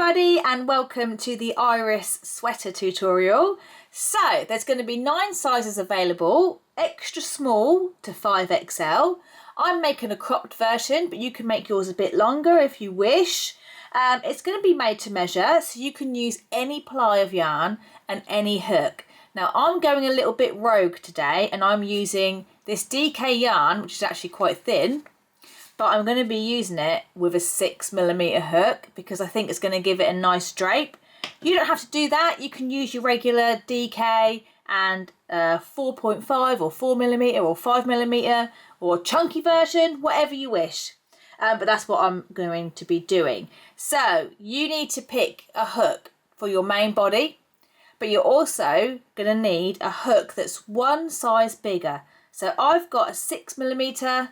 everybody and welcome to the Iris sweater tutorial. So there's going to be 9 sizes available, extra small to 5XL. I'm making a cropped version, but you can make yours a bit longer if you wish. It's going to be made to measure, so you can use any ply of yarn and any hook. Now I'm going a little bit rogue today and I'm using this DK yarn, which is actually quite thin, but I'm going to be using it with a 6mm hook because I think it's going to give it a nice drape. You don't have to do that. You can use your regular DK and 4.5 or 4mm or 5mm or chunky version, whatever you wish. But that's what I'm going to be doing. So you need to pick a hook for your main body, but you're also going to need a hook that's one size bigger. So I've got a 6mm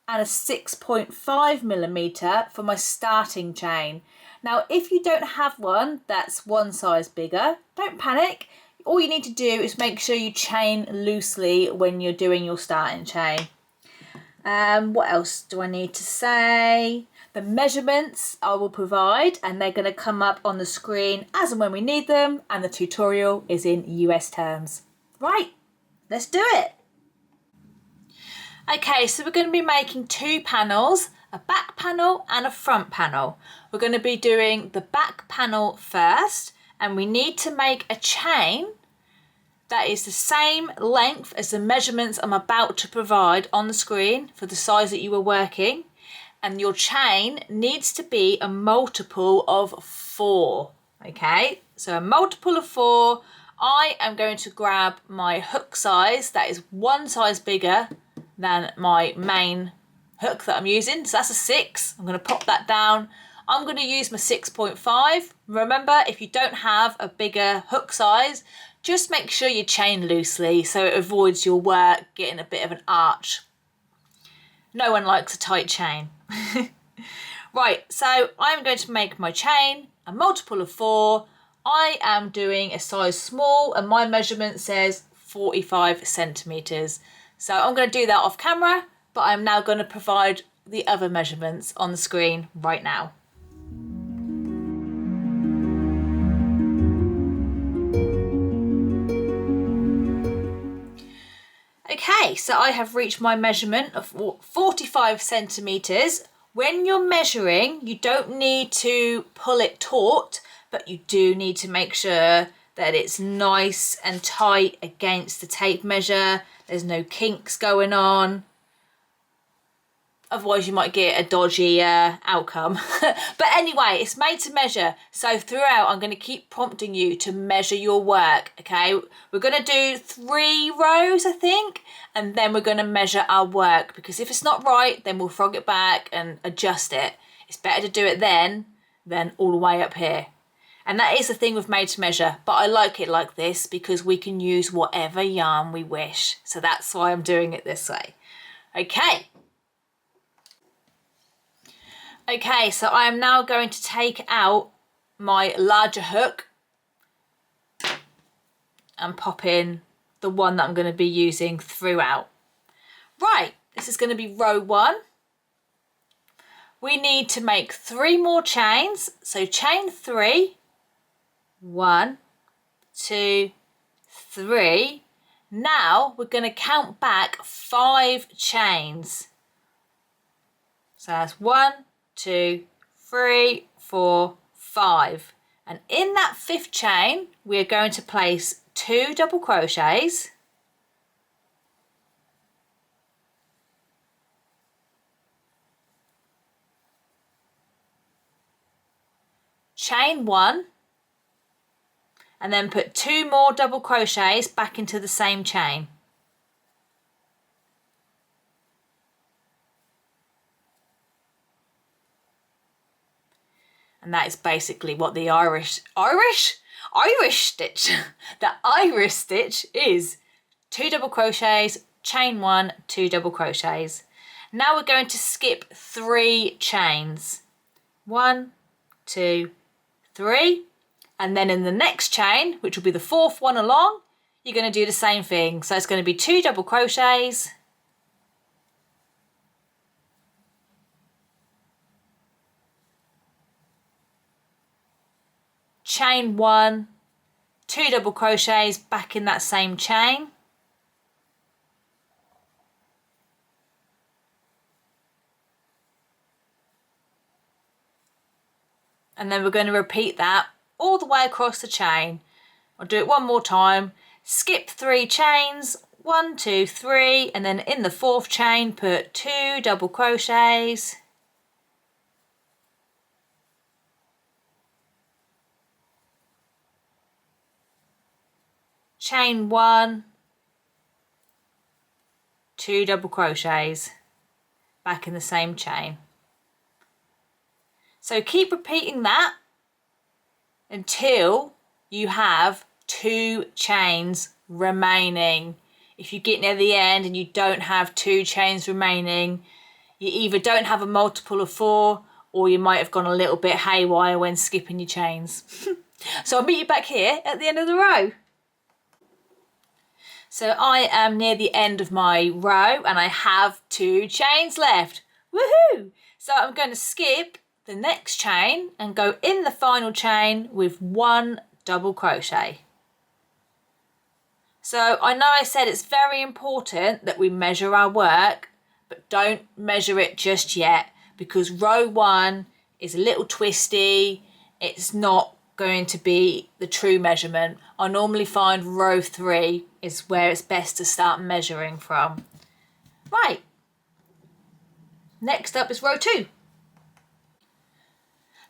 and a 6.5mm for my starting chain. Now if you don't have one that's one size bigger, don't panic. All you need to do is make sure you chain loosely when you're doing your starting chain. What else do I need to say? The measurements I will provide and they're going to come up on the screen as and when we need them, and the tutorial is in US terms. Right, let's do it. Okay, so we're going to be making 2 panels, a back panel and a front panel. We're going to be doing the back panel first, and we need to make a chain that is the same length as the measurements I'm about to provide on the screen for the size that you were working. And your chain needs to be a multiple of 4. Okay, so a multiple of 4. I am going to grab my hook size that is one size bigger than my main hook that I'm using. So that's a 6. I'm going to pop that down. I'm going to use my 6.5. Remember, if you don't have a bigger hook size, just make sure you chain loosely so it avoids your work getting a bit of an arch. No one likes a tight chain. Right, so I'm going to make my chain a multiple of 4. I am doing a size small and my measurement says 45 centimeters. So I'm going to do that off camera, but I'm now going to provide the other measurements on the screen right now. Okay, so I have reached my measurement of 45 centimeters. When you're measuring, you don't need to pull it taut, but you do need to make sure that it's nice and tight against the tape measure. There's no kinks going on. Otherwise you might get a dodgy outcome. But anyway, it's made to measure. So throughout I'm going to keep prompting you to measure your work. Okay, we're going to do 3 rows I think, and then we're going to measure our work, because if it's not right then we'll frog it back and adjust it. It's better to do it then than all the way up here. And that is the thing with made to measure, but I like it like this because we can use whatever yarn we wish. So that's why I'm doing it this way. Okay. Okay, so I am now going to take out my larger hook and pop in the one that I'm going to be using throughout. Right, this is going to be row 1. We need to make 3 more chains. So chain 3. 1, 2, 3. Now we're going to count back 5 chains. So that's 1, 2, 3, 4, 5. And in that 5th chain, we are going to place 2 double crochets. Chain 1. And then put 2 more double crochets back into the same chain. And that is basically what the Irish stitch, the Iris stitch is. 2 double crochets, chain 1, 2 double crochets. Now we're going to skip 3 chains. 1, 2, 3. And then in the next chain, which will be the 4th one along, you're going to do the same thing. So it's going to be 2 double crochets, chain 1, 2 double crochets back in that same chain. And then we're going to repeat that all the way across the chain. I'll do it one more time. Skip 3 chains, 1, 2, 3, and then in the 4th chain put 2 double crochets. Chain 1, 2 double crochets back in the same chain. So keep repeating that until you have 2 chains remaining. If you get near the end and you don't have 2 chains remaining, you either don't have a multiple of 4 or you might have gone a little bit haywire when skipping your chains. So I'll meet you back here at the end of the row. So I am near the end of my row and I have 2 chains left. Woohoo! So I'm going to skip the next chain and go in the final chain with 1 double crochet. So I know I said it's very important that we measure our work, but don't measure it just yet because row 1 is a little twisty. It's not going to be the true measurement. I normally find row 3 is where it's best to start measuring from. Right, next up is row 2.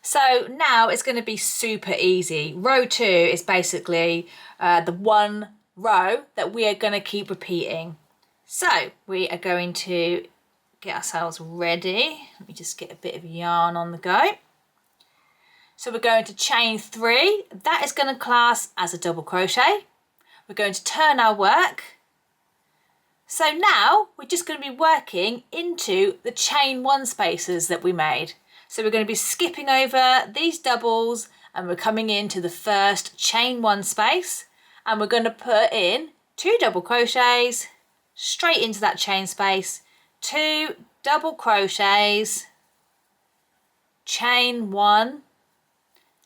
So now it's going to be super easy. Row 2 is basically the one row that we are going to keep repeating. So we are going to get ourselves ready. Let me just get a bit of yarn on the go. So we're going to chain 3. That is going to class as a double crochet. We're going to turn our work. So now we're just going to be working into the chain 1 spaces that we made. So we're going to be skipping over these doubles and we're coming into the first chain 1 space and we're going to put in 2 double crochets straight into that chain space, 2 double crochets, chain 1,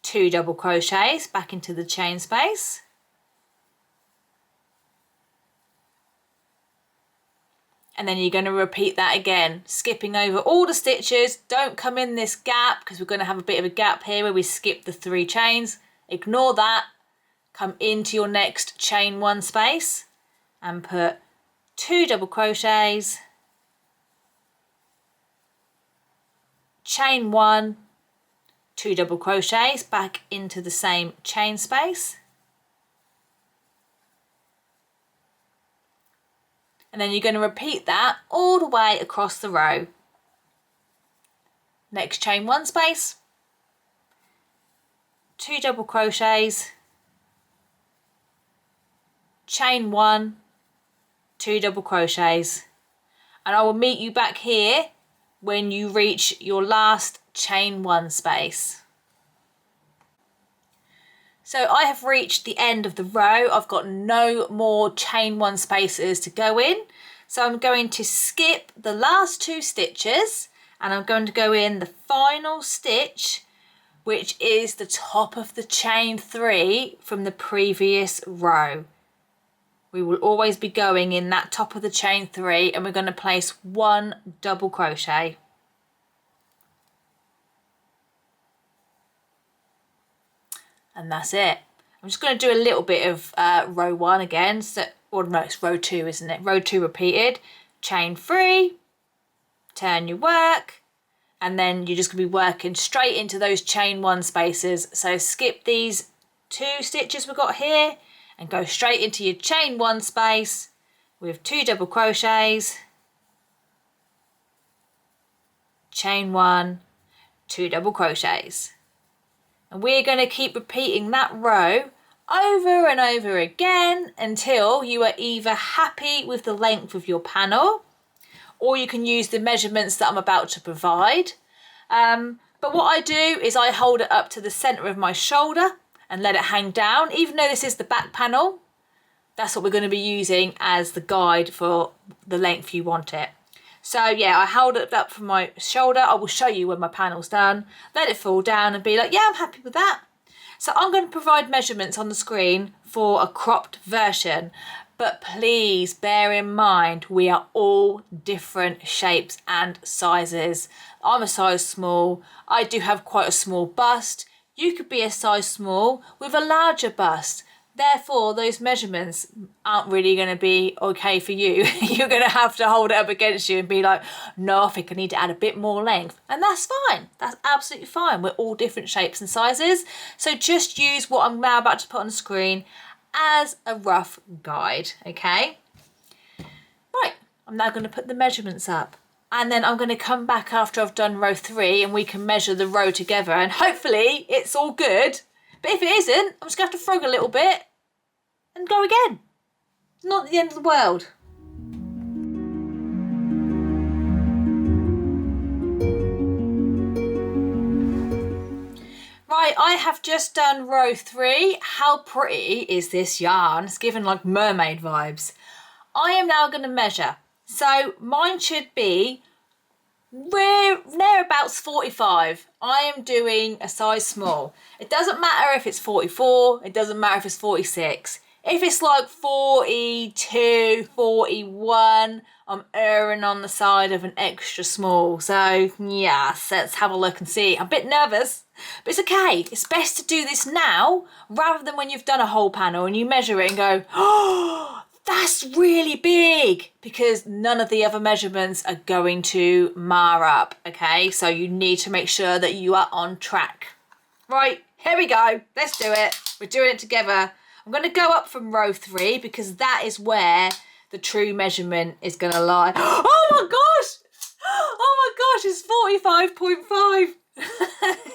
2 double crochets back into the chain space, and then you're going to repeat that again, skipping over all the stitches. Don't come in this gap because we're going to have a bit of a gap here where we skip the 3 chains. Ignore that. Come into your next chain 1 space and put 2 double crochets, chain 1, 2 double crochets back into the same chain space. And then you're going to repeat that all the way across the row. Next chain 1 space, 2 double crochets, chain 1, 2 double crochets, and I will meet you back here when you reach your last chain 1 space. So I have reached the end of the row. I've got no more chain 1 spaces to go in. So I'm going to skip the last 2 stitches and I'm going to go in the final stitch, which is the top of the chain 3 from the previous row. We will always be going in that top of the chain 3 and we're going to place 1 double crochet. And that's it. I'm just going to do a little bit of row 1 again. So, or no, it's row 2, isn't it? Row 2 repeated. Chain 3, turn your work, and then you're just going to be working straight into those chain 1 spaces. So skip these 2 stitches we've got here and go straight into your chain 1 space with 2 double crochets, chain 1, 2 double crochets. And we're going to keep repeating that row over and over again until you are either happy with the length of your panel or you can use the measurements that I'm about to provide. But what I do is I hold it up to the centre of my shoulder and let it hang down. Even though this is the back panel, that's what we're going to be using as the guide for the length you want it. So yeah, I hold it up from my shoulder. I will show you when my panel's done. Let it fall down and be like, yeah, I'm happy with that. So I'm going to provide measurements on the screen for a cropped version, but please bear in mind we are all different shapes and sizes. I'm a size small. I do have quite a small bust. You could be a size small with a larger bust. Therefore, those measurements aren't really going to be okay for you. You're going to have to hold it up against you and be like, no, I think I need to add a bit more length. And that's fine. That's absolutely fine. We're all different shapes and sizes. So just use what I'm now about to put on the screen as a rough guide, okay? Right, I'm now going to put the measurements up. And then I'm going to come back after I've done row 3 and we can measure the row together. And hopefully it's all good. But if it isn't, I'm just going to have to frog a little bit and go again. It's not the end of the world. Right, I have just done row 3. How pretty is this yarn? It's giving like mermaid vibes. I am now going to measure. So mine should be thereabouts 45. I am doing a size small. It doesn't matter if it's 44, it doesn't matter if it's 46. If it's like 42, 41, I'm erring on the side of an extra small. So yes, let's have a look and see. I'm a bit nervous, but it's okay. It's best to do this now rather than when you've done a whole panel and you measure it and go, oh, that's really big, because none of the other measurements are going to mar up, okay? So you need to make sure that you are on track. Right, here we go. Let's do it. We're doing it together. I'm going to go up from row 3 because that is where the true measurement is going to lie. Oh my gosh! Oh my gosh, it's 45.5.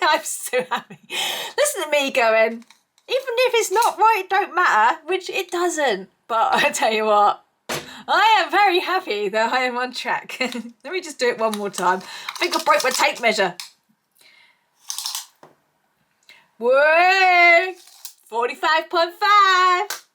I'm so happy. Listen to me going, even if it's not right, it don't matter, which it doesn't. But I tell you what, I am very happy that I am on track. Let me just do it one more time. I think I broke my tape measure. Whoa! 45.5.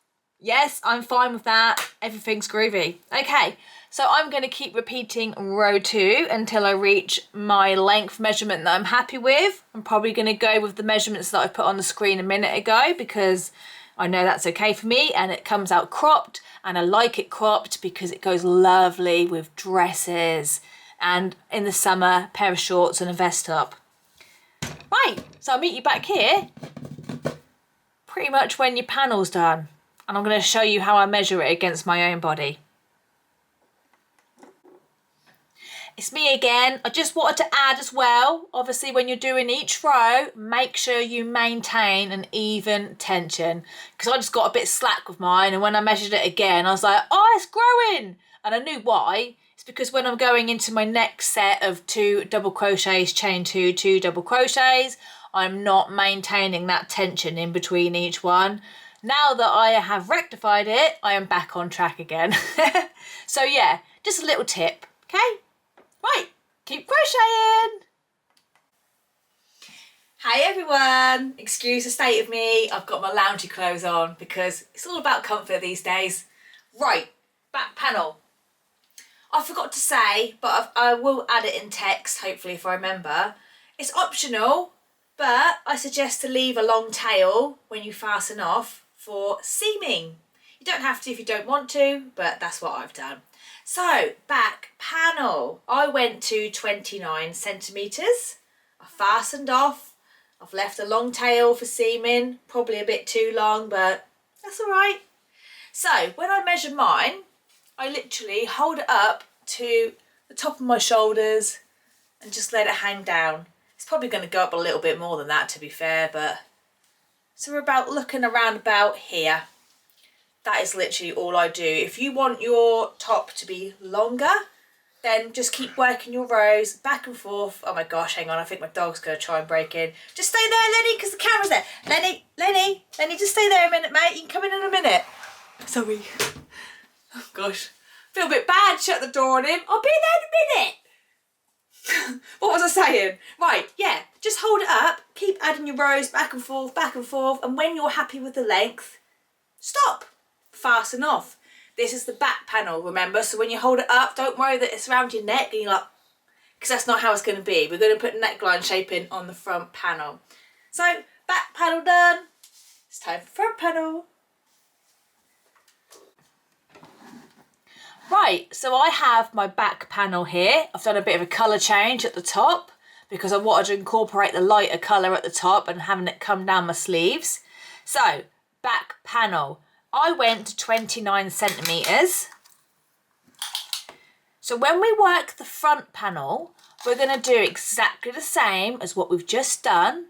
Yes, I'm fine with that. Everything's groovy. Okay, so I'm going to keep repeating row 2 until I reach my length measurement that I'm happy with. I'm probably going to go with the measurements that I put on the screen a minute ago because I know that's okay for me, and it comes out cropped, and I like it cropped because it goes lovely with dresses and in the summer, a pair of shorts and a vest top. Right, so I'll meet you back here pretty much when your panel's done, and I'm going to show you how I measure it against my own body. It's me again. I just wanted to add as well, obviously when you're doing each row, make sure you maintain an even tension, because I just got a bit slack with mine, and when I measured it again I was like, oh, it's growing, and I knew why. It's because when I'm going into my next set of 2 double crochets, chain 2, 2 double crochets, I'm not maintaining that tension in between each one. Now that I have rectified it, I am back on track again. So yeah, just a little tip, okay? Right, keep crocheting. Hey everyone, excuse the state of me. I've got my loungy clothes on because it's all about comfort these days. Right, back panel. I forgot to say, but I will add it in text, hopefully if I remember. It's optional, but I suggest to leave a long tail when you fasten off for seaming. You don't have to if you don't want to, but that's what I've done. So, back panel. I went to 29 centimetres. I fastened off. I've left a long tail for seaming, probably a bit too long, but that's all right. So, when I measure mine, I literally hold it up to the top of my shoulders and just let it hang down. It's probably going to go up a little bit more than that, to be fair, but so we're about looking around about here. That is literally all I do. If you want your top to be longer, then just keep working your rows back and forth. Oh my gosh, hang on, I think my dog's going to try and break in. Just stay there, Lenny, because the camera's there. Lenny, just stay there a minute, mate. You can come in a minute. Sorry. Oh gosh, feel a bit bad, shut the door on him. I'll be there in a minute. What was I saying? Right, yeah, just hold it up, keep adding your rows back and forth, and when you're happy with the length, stop. Fasten off. This is the back panel, remember? So when you hold it up, don't worry that it's around your neck and you're like, because that's not how it's going to be. We're going to put neckline shaping on the front panel. So back panel done. It's time for front panel. Right, so I have my back panel here. I've done a bit of a colour change at the top because I wanted to incorporate the lighter colour at the top and having it come down my sleeves. So, back panel. I went to 29 centimetres. So when we work the front panel, we're going to do exactly the same as what we've just done,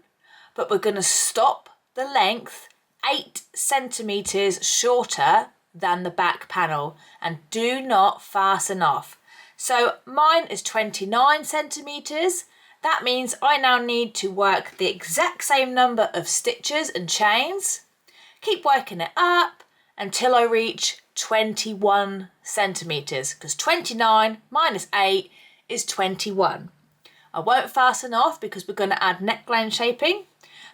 but we're going to stop the length 8 centimetres shorter than the back panel and do not fasten off. So mine is 29 centimetres. That means I now need to work the exact same number of stitches and chains. Keep working it up until I reach 21 centimetres because 29 minus 8 is 21. I won't fasten off because we're going to add neckline shaping.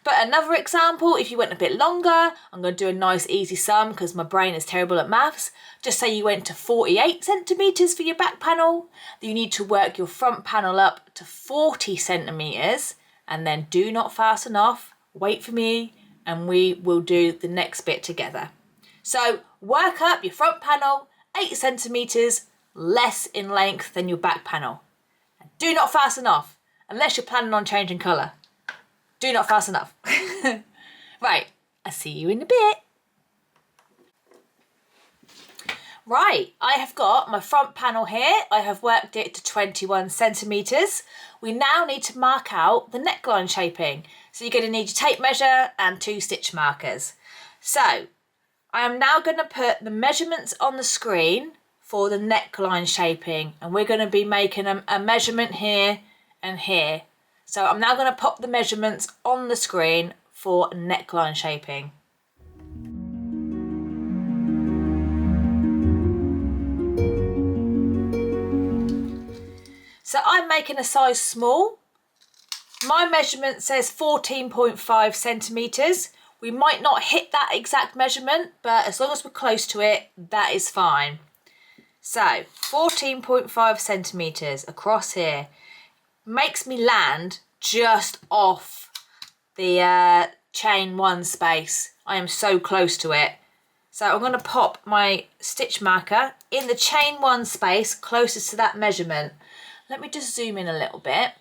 But another example, if you went a bit longer, I'm going to do a nice easy sum because my brain is terrible at maths. Just say you went to 48 centimetres for your back panel. You need to work your front panel up to 40 centimetres and then do not fasten off. Wait for me and we will do the next bit together. So work up your front panel 8 centimetres less in length than your back panel. And do not fasten off unless you're planning on changing colour. Do not fasten off. Right, I'll see you in a bit. Right, I have got my front panel here. I have worked it to 21 centimetres. We now need to mark out the neckline shaping. So you're going to need your tape measure and 2 stitch markers. So I am now going to put the measurements on the screen for the neckline shaping. And we're going to be making a measurement here and here. So I'm now going to pop the measurements on the screen for neckline shaping. So I'm making a size small. My measurement says 14.5 centimetres. We might not hit that exact measurement, but as long as we're close to it, that is fine. So 14.5 centimetres across here. Makes me land just off the chain 1 space. I am so close to it. So I'm going to pop my stitch marker in the chain 1 space closest to that measurement. Let me just zoom in a little bit.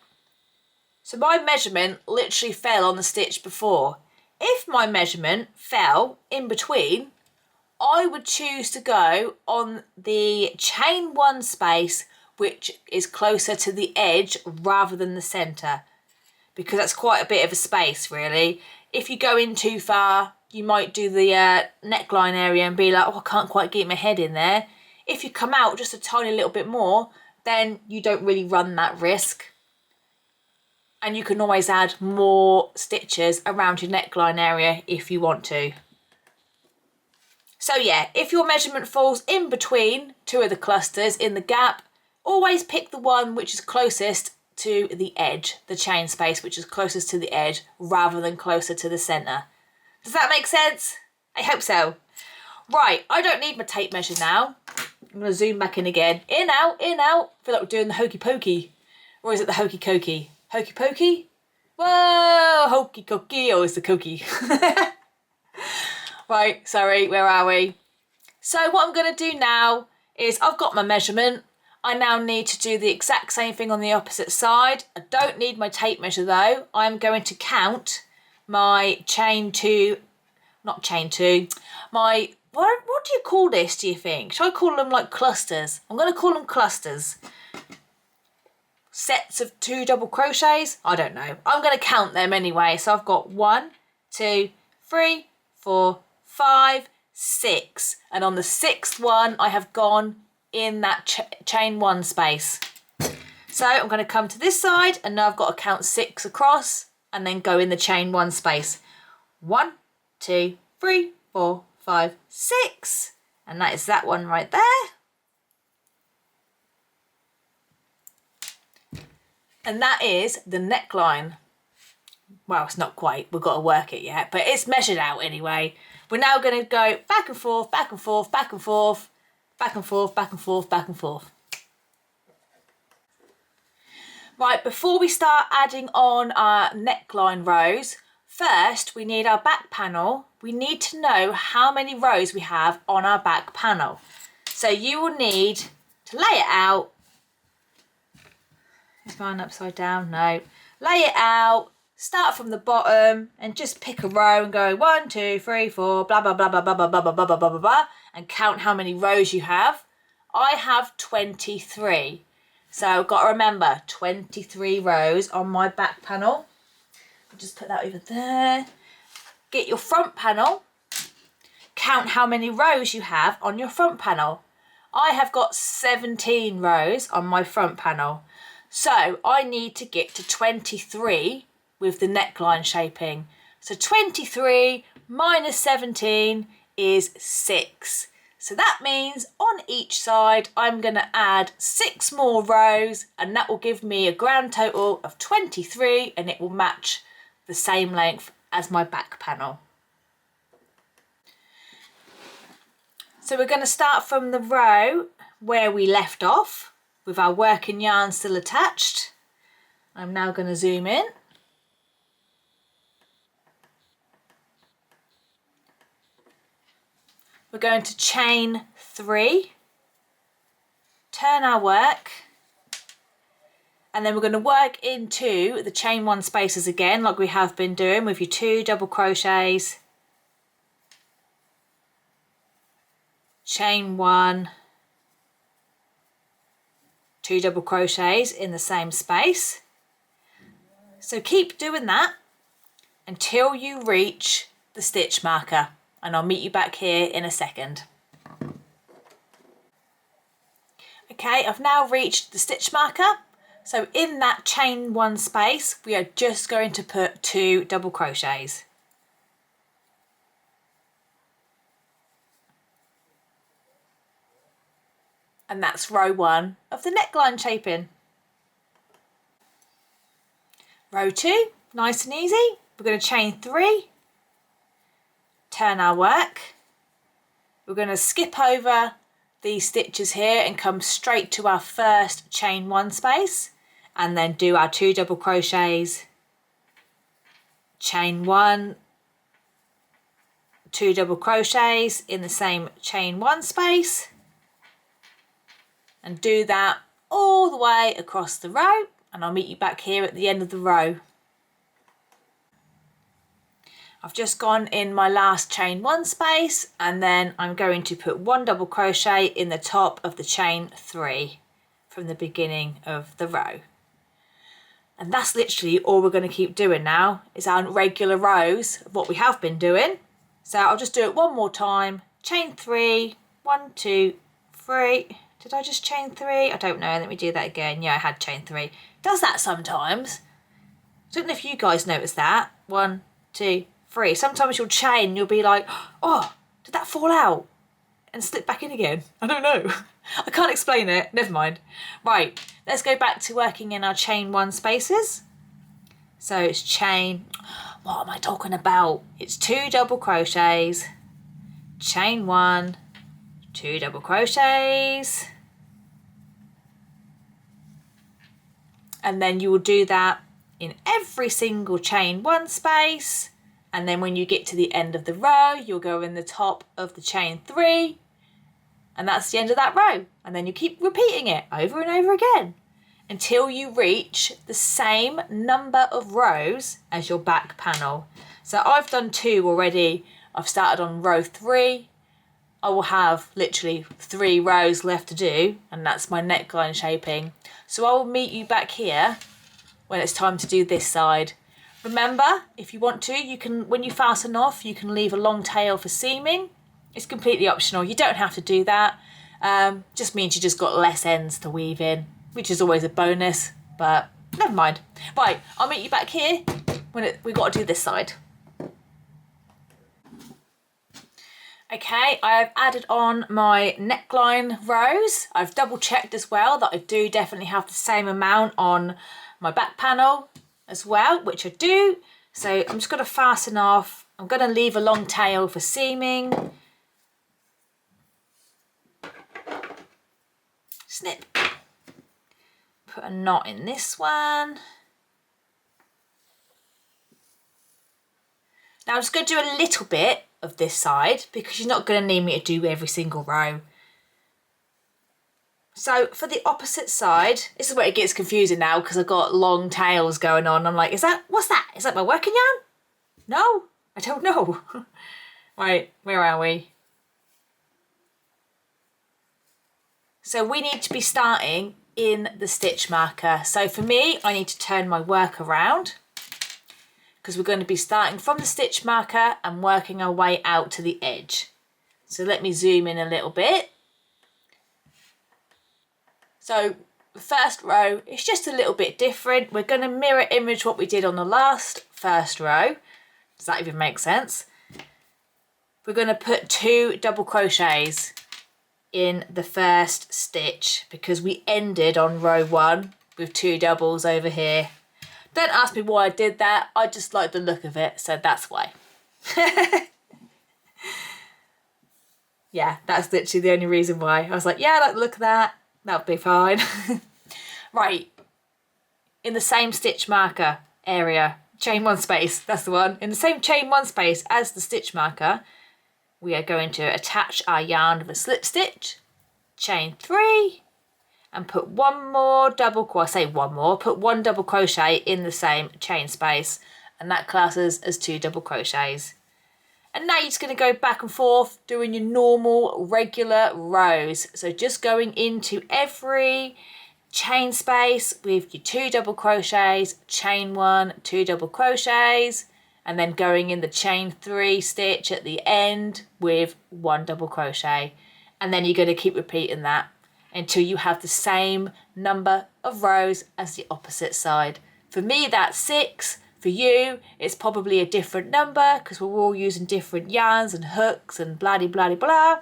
So my measurement literally fell on the stitch before. If my measurement fell in between, I would choose to go on the chain 1 space which is closer to the edge rather than the centre, because that's quite a bit of a space really. If you go in too far, you might do the neckline area and be like, oh, I can't quite get my head in there. If you come out just a tiny little bit more, then you don't really run that risk. And you can always add more stitches around your neckline area if you want to. So yeah, if your measurement falls in between 2 of the clusters in the gap, always pick the one which is closest to the edge, the chain space which is closest to the edge rather than closer to the centre. Does that make sense? I hope so. Right, I don't need my tape measure now. I'm going to zoom back in again. In, out, in, out. I feel like we're doing the hokey pokey. Or is it the hokey cokey? Hokey pokey? Whoa, hokey cokey. Oh, it's the cokey. Right, sorry, where are we? So what I'm going to do now is I've got my measurement. I now need to do the exact same thing on the opposite side. I don't need my tape measure though. I'm going to count my chain 2, not chain 2, my, what do you call this, do you think? Should I call them like clusters? I'm going to call them clusters. Sets of 2 double crochets? I don't know. I'm going to count them anyway. So I've got 1, 2, 3, 4, 5, 6. And on the 6th one, I have gone in that chain 1 space. So I'm going to come to this side and now I've got to count 6 across and then go in the chain 1 space. 1, 2, 3, 4, 5, 6. And that is that one right there. And that is the neckline. Well, it's not quite, we've got to work it yet, but it's measured out anyway. We're now going to go back and forth, back and forth, back and forth, back and forth, back and forth, back and forth. Right, before we start adding on our neckline rows, first we need our back panel. We need to know how many rows we have on our back panel. So you will need to lay it out. Is mine upside down? No. Lay it out, start from the bottom and just pick a row and go 1, 2, 3, 4, blah, blah, blah, blah, blah, blah, blah, blah, blah, blah, blah, blah, and count how many rows you have. I have 23. So I've got to remember 23 rows on my back panel. I'll just put that over there. Get your front panel. Count how many rows you have on your front panel. I have got 17 rows on my front panel. So I need to get to 23 with the neckline shaping. So 23 minus 17 is 6. So that means on each side I'm going to add 6 more rows, and that will give me a grand total of 23, and it will match the same length as my back panel. So we're going to start from the row where we left off with our working yarn still attached. I'm now going to zoom in. We're going to chain 3, turn our work, and then we're going to work into the chain 1 spaces again like we have been doing with your 2 double crochets, chain 1, 2 double crochets in the same space. So keep doing that until you reach the stitch marker, and I'll meet you back here in a second. Okay, I've now reached the stitch marker. So in that chain 1 space, we are just going to put 2 double crochets. And that's row 1 of the neckline shaping. Row 2, nice and easy. We're going to chain 3, turn our work. We're going to skip over these stitches here and come straight to our first chain 1 space, and then do our 2 double crochets, chain 1, 2 double crochets in the same chain 1 space, and do that all the way across the row, and I'll meet you back here at the end of the row. I've just gone in my last chain 1 space, and then I'm going to put 1 double crochet in the top of the chain 3 from the beginning of the row. And that's literally all we're going to keep doing now, is our regular rows of what we have been doing. So I'll just do it one more time. Chain 3, 1, 2, 3. Did I just chain 3? I don't know. Let me do that again. Yeah, I had chain 3. It does that sometimes. I don't know if you guys notice that. 1, 2, 3. Sometimes you'll chain and you'll be like, oh, did that fall out and slip back in again? I don't know. I can't explain it. Never mind. Right, let's go back to working in our chain 1 spaces. So it's chain, what am I talking about? It's 2 double crochets, chain 1, 2 double crochets, and then you will do that in every single chain 1 space. And then when you get to the end of the row, you'll go in the top of the chain 3, and that's the end of that row. And then you keep repeating it over and over again until you reach the same number of rows as your back panel. So I've done 2 already. I've started on row 3. I will have literally 3 rows left to do, and that's my neckline shaping. So I will meet you back here when it's time to do this side. Remember, if you want to, you can, when you fasten off, you can leave a long tail for seaming. It's completely optional. You don't have to do that. Just means you just got less ends to weave in, which is always a bonus, but never mind. Right, I'll meet you back here when we've got to do this side. Okay, I've added on my neckline rows. I've double checked as well that I do definitely have the same amount on my back panel as well, which I do. So I'm just going to fasten off. I'm going to leave a long tail for seaming. Snip. Put a knot in this one. Now I'm just going to do a little bit of this side because you're not going to need me to do every single row. So for the opposite side, this is where it gets confusing now because I've got long tails going on. I'm like, what's that? Is that my working yarn? No, I don't know. Right, where are we? So we need to be starting in the stitch marker. So for me, I need to turn my work around because we're going to be starting from the stitch marker and working our way out to the edge. So let me zoom in a little bit. So the first row is just a little bit different. We're going to mirror image what we did on the first row. Does that even make sense? We're going to put 2 double crochets in the first stitch because we ended on row 1 with 2 doubles over here. Don't ask me why I did that. I just like the look of it, so that's why. Yeah, that's literally the only reason why. I was like, yeah, I like the look of that. That'll be fine. Right, in the same stitch marker area, chain 1 space, that's the one. In the same chain 1 space as the stitch marker, we are going to attach our yarn with a slip stitch, chain 3, and put one double crochet in the same chain space, and that classes as 2 double crochets. And now you're just going to go back and forth doing your normal regular rows. So just going into every chain space with your 2 double crochets, chain 1, 2 double crochets, and then going in the chain 3 stitch at the end with 1 double crochet. And then you're going to keep repeating that until you have the same number of rows as the opposite side. For me, that's 6. For you, it's probably a different number because we're all using different yarns and hooks and blah-de-blah-de-blah.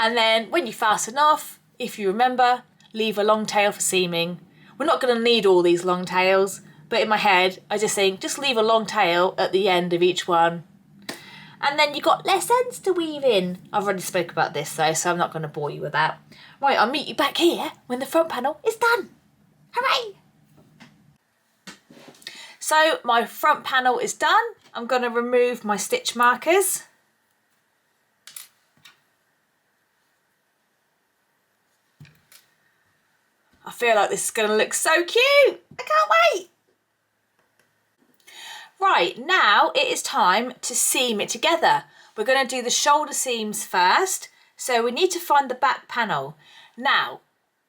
And then when you fasten off, if you remember, leave a long tail for seaming. We're not going to need all these long tails, but in my head, I just think, just leave a long tail at the end of each one. And then you've got less ends to weave in. I've already spoke about this though, so I'm not going to bore you with that. Right, I'll meet you back here when the front panel is done. Hooray! So my front panel is done. I'm going to remove my stitch markers. I feel like this is going to look so cute. I can't wait. Right, now it is time to seam it together. We're going to do the shoulder seams first. So we need to find the back panel. Now,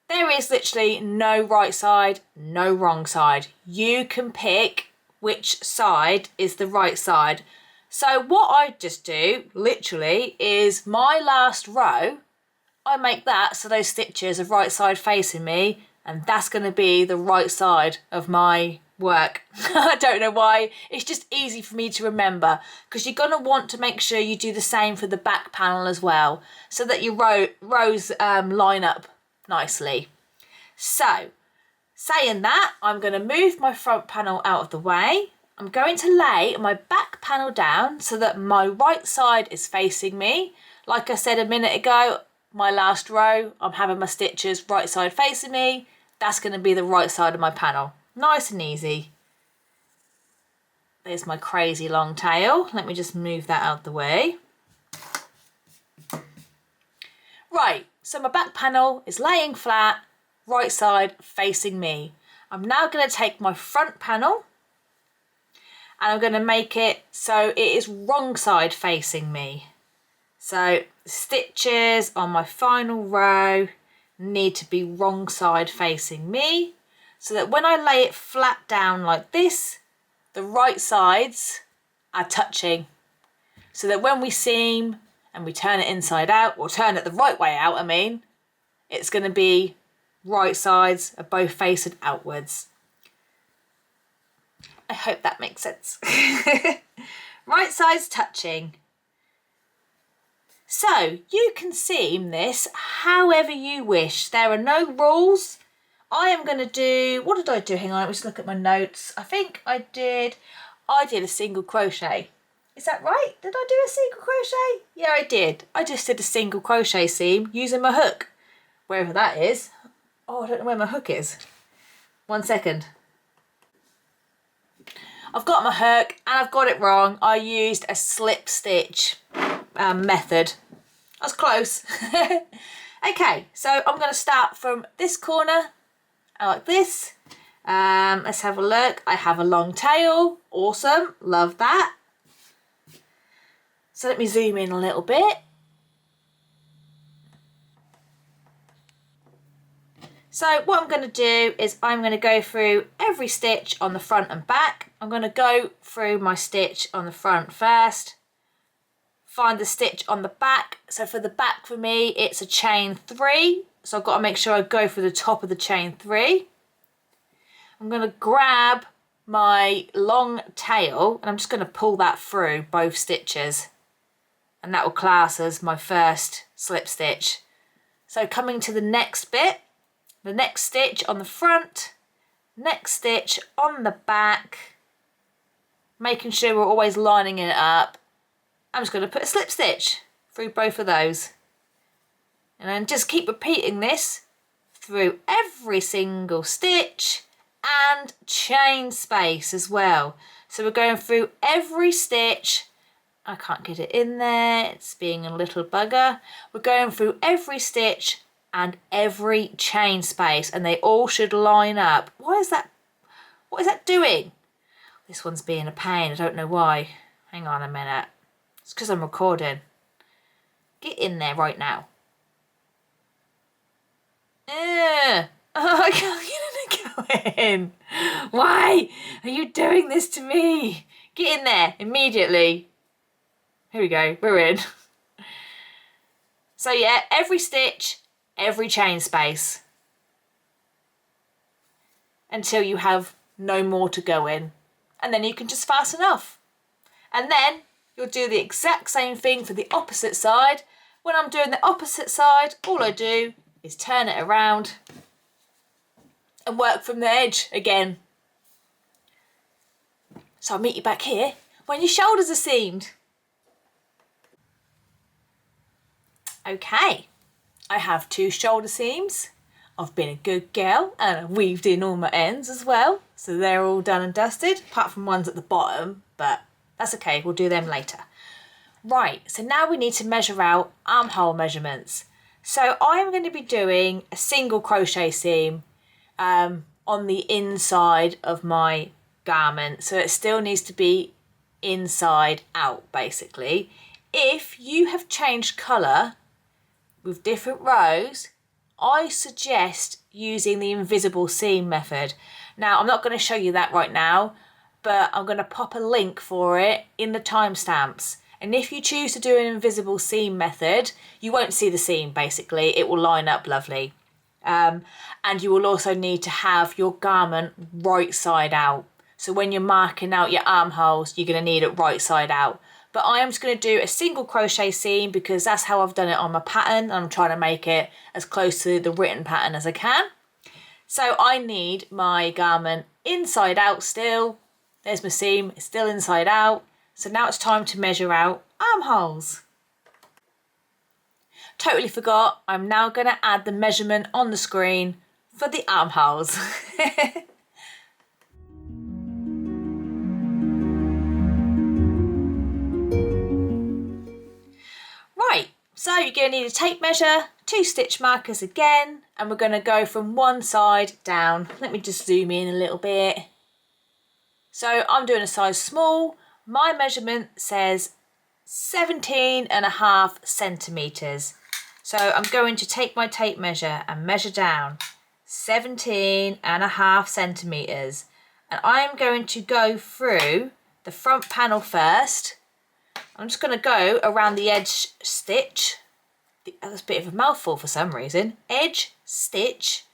there is literally no right side, no wrong side. You can pick which side is the right side. So what I just do, literally, is my last row, I make that so those stitches are right side facing me, and that's going to be the right side of my work. I don't know why, it's just easy for me to remember because you're going to want to make sure you do the same for the back panel as well so that your rows line up nicely. So, saying that, I'm going to move my front panel out of the way. I'm going to lay my back panel down so that my right side is facing me. Like I said a minute ago, my last row, I'm having my stitches right side facing me. That's going to be the right side of my panel. Nice and easy. There's my crazy long tail. Let me just move that out of the way. Right, so my back panel is laying flat, right side facing me. I'm now going to take my front panel and I'm going to make it so it is wrong side facing me. So stitches on my final row need to be wrong side facing me so that when I lay it flat down like this, the right sides are touching. So that when we seam and we turn it inside out, or turn it the right way out, I mean, it's going to be right sides are both facing outwards. I hope that makes sense. Right sides touching. So you can seam this however you wish. There are no rules. I am going to do, what did I do? Hang on, let me just look at my notes. I think I did a single crochet. Is that right? Did I do a single crochet? Yeah, I did. I just did a single crochet seam using my hook, wherever that is. Oh, I don't know where my hook is. 1 second. I've got my hook and I've got it wrong. I used a slip stitch method. I was close. Okay, so I'm going to start from this corner, like this. Let's have a look. I have a long tail. Awesome, love that. So let me zoom in a little bit. So what I'm going to do is I'm going to go through every stitch on the front and back. I'm going to go through my stitch on the front first, find the stitch on the back. So for the back for me, it's a chain 3. So I've got to make sure I go through the top of the chain 3. I'm going to grab my long tail and I'm just going to pull that through both stitches. And that will class as my first slip stitch. So coming to the next bit, the next stitch on the front, next stitch on the back, making sure we're always lining it up. I'm just going to put a slip stitch through both of those. And then just keep repeating this through every single stitch and chain space as well. So we're going through every stitch. I can't get it in there, it's being a little bugger. We're going through every stitch and every chain space, and they all should line up. Why is that? What is that doing? This one's being a pain, I don't know why. Hang on a minute. It's because I'm recording. Get in there right now. Oh, I can't get it going. Why are you doing this to me? Get in there immediately. Here we go, we're in. So yeah, every stitch, every chain space until you have no more to go in, and then you can just fasten off. And then you'll do the exact same thing for the opposite side. When I'm doing the opposite side, all I do is turn it around and work from the edge again. So I'll meet you back here when your shoulders are seamed. Okay, I have 2 shoulder seams. I've been a good girl and I've weaved in all my ends as well. So they're all done and dusted, apart from ones at the bottom, but that's okay, we'll do them later. Right, so now we need to measure out armhole measurements. So I'm going to be doing a single crochet seam on the inside of my garment. So it still needs to be inside out, basically. If you have changed colour with different rows, I suggest using the invisible seam method. Now, I'm not going to show you that right now, but I'm going to pop a link for it in the timestamps. And if you choose to do an invisible seam method, you won't see the seam, basically. It will line up lovely. And you will also need to have your garment right side out. So when you're marking out your armholes, you're going to need it right side out. But I am just going to do a single crochet seam because that's how I've done it on my pattern. I'm trying to make it as close to the written pattern as I can. So I need my garment inside out still. There's my seam, it's still inside out. So now it's time to measure out armholes. Totally forgot, I'm now going to add the measurement on the screen for the armholes. Right, so you're going to need a tape measure, 2 stitch markers again, and we're going to go from one side down. Let me just zoom in a little bit. So I'm doing a size small. My measurement says 17.5 centimetres. So I'm going to take my tape measure and measure down 17.5 centimetres. And I'm going to go through the front panel first. I'm just going to go around the edge stitch. That's a bit of a mouthful for some reason. Edge stitch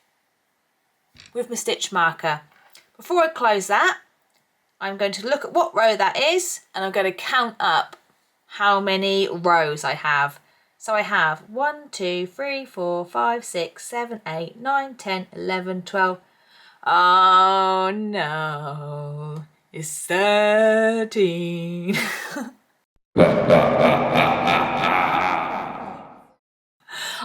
with my stitch marker. Before I close that, I'm going to look at what row that is and I'm going to count up how many rows I have. So I have 1, 2, 3, 4, 5, 6, 7, 8, 9, 10, 11, 12. Oh no, it's 13.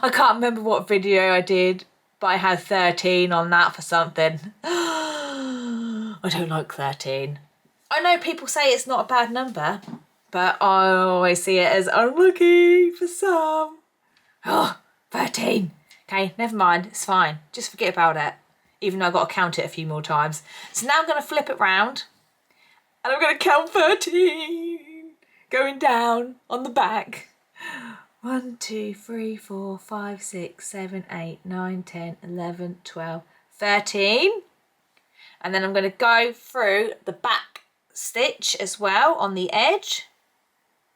I can't remember what video I did, but I had 13 on that for something. I don't like 13. I know people say it's not a bad number, but I always see it as unlucky for some. Oh, 13. Okay, never mind, it's fine. Just forget about it, even though I've got to count it a few more times. So now I'm going to flip it round and I'm going to count 13, going down on the back. 1, 2, 3, 4, 5, 6, 7, 8, 9, 10, 11, 12, 13. And then I'm going to go through the back stitch as well on the edge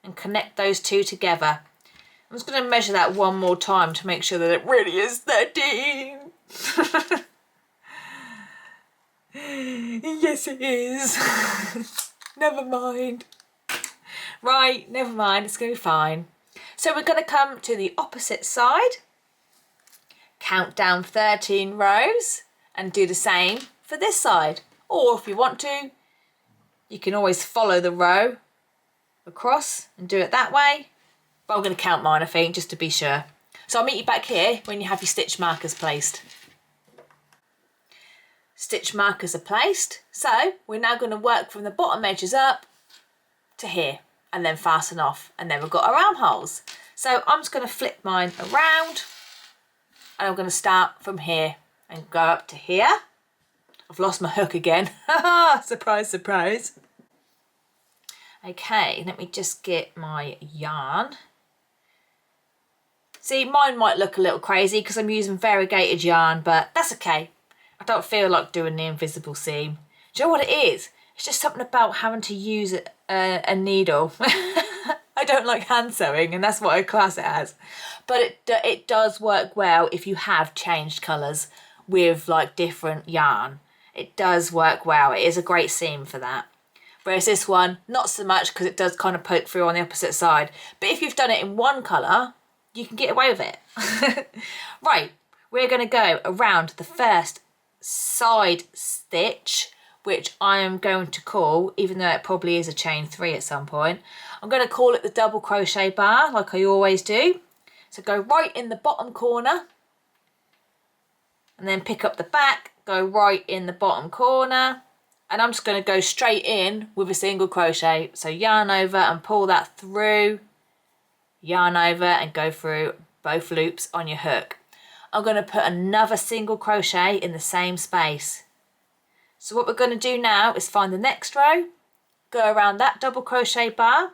and connect those two together. I'm just going to measure that one more time to make sure that it really is 13. Yes, it is. Never mind. Right, never mind, it's going to be fine. So we're going to come to the opposite side, count down 13 rows and do the same for this side. Or if you want to, you can always follow the row across and do it that way. But I'm going to count mine, I think, just to be sure. So I'll meet you back here when you have your stitch markers placed. Stitch markers are placed. So we're now going to work from the bottom edges up to here and then fasten off. And then we've got our armholes. So I'm just going to flip mine around and I'm going to start from here and go up to here. I've lost my hook again. Surprise, surprise. Okay, let me just get my yarn. See, mine might look a little crazy because I'm using variegated yarn, but that's okay. I don't feel like doing the invisible seam. Do you know what it is? It's just something about having to use a needle. I don't like hand sewing, and that's what I class it as. But it does work well if you have changed colours with like different yarn. It does work well. It is a great seam for that. Whereas this one, not so much because it does kind of poke through on the opposite side. But if you've done it in one colour, you can get away with it. Right, we're going to go around the first side stitch, which I am going to call, even though it probably is a chain 3 at some point, I'm going to call it the double crochet bar, like I always do. So go right in the bottom corner, and then pick up the back, go right in the bottom corner, and I'm just going to go straight in with a single crochet. So yarn over and pull that through, yarn over and go through both loops on your hook. I'm going to put another single crochet in the same space. So what we're going to do now is find the next row, go around that double crochet bar,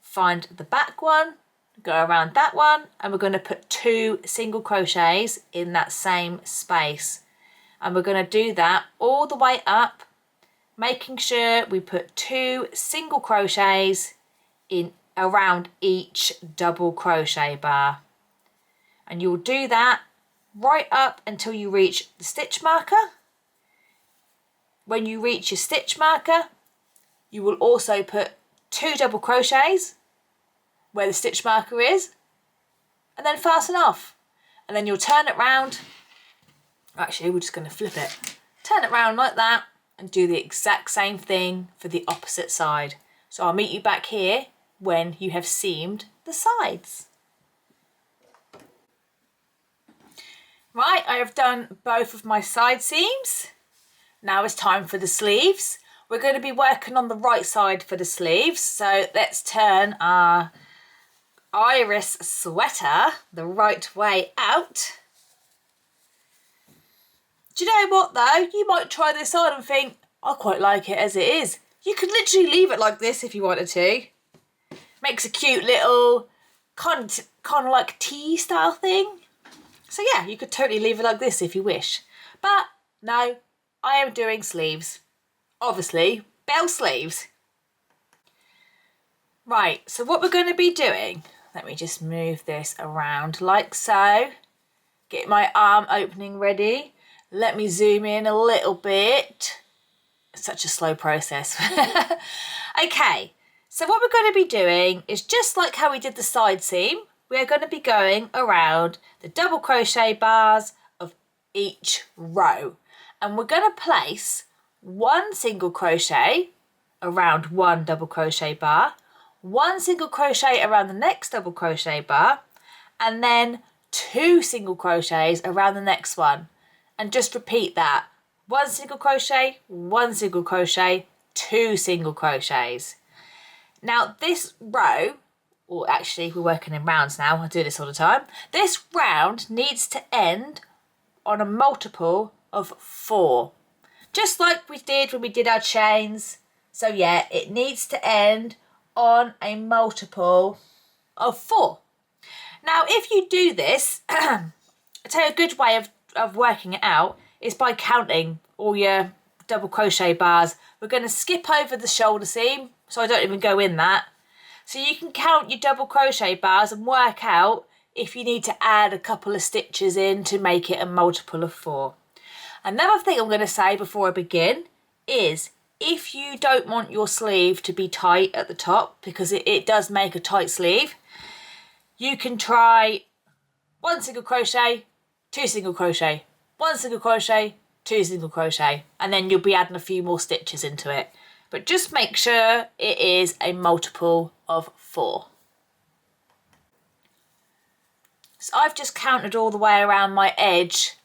find the back one, go around that one, and we're going to put 2 single crochets in that same space. And we're going to do that all the way up, making sure we put 2 single crochets in around each double crochet bar. And you'll do that right up until you reach the stitch marker. When you reach your stitch marker, you will also put 2 double crochets where the stitch marker is, and then fasten off. And then you'll turn it round. Actually, we're just going to flip it. Turn it round like that and do the exact same thing for the opposite side. So I'll meet you back here when you have seamed the sides. Right, I have done both of my side seams. Now it's time for the sleeves. We're going to be working on the right side for the sleeves. So let's turn our Iris sweater the right way out. Do you know what though? You might try this on and think, I quite like it as it is. You could literally leave it like this if you wanted to. Makes a cute little kind of like tea style thing. So yeah, you could totally leave it like this if you wish. But no, I am doing sleeves. Obviously, bell sleeves. Right, so what we're going to be doing, let me just move this around like so. Get my arm opening ready. Let me zoom in a little bit. It's such a slow process. Okay, so what we're going to be doing is just like how we did the side seam, we are going to be going around the double crochet bars of each row. And we're going to place 1 single crochet around 1 double crochet bar, 1 single crochet around the next double crochet bar, and then 2 single crochets around the next one. And just repeat that. 1 single crochet, 1 single crochet, 2 single crochets. Now this row, or actually we're working in rounds now, I do this all the time, this round needs to end on a multiple of 4, just like we did when we did our chains. So yeah, it needs to end on a multiple of 4. Now if you do this, I tell you a good way of working it out is by counting all your double crochet bars. We're going to skip over the shoulder seam, so I don't even go in that. So you can count your double crochet bars and work out if you need to add a couple of stitches in to make it a multiple of 4. Another thing I'm going to say before I begin is if you don't want your sleeve to be tight at the top, because it does make a tight sleeve, you can try 1 single crochet, 2 single crochet, 1 single crochet, 2 single crochet, and then you'll be adding a few more stitches into it. But just make sure it is a multiple of 4. So I've just counted all the way around my edge,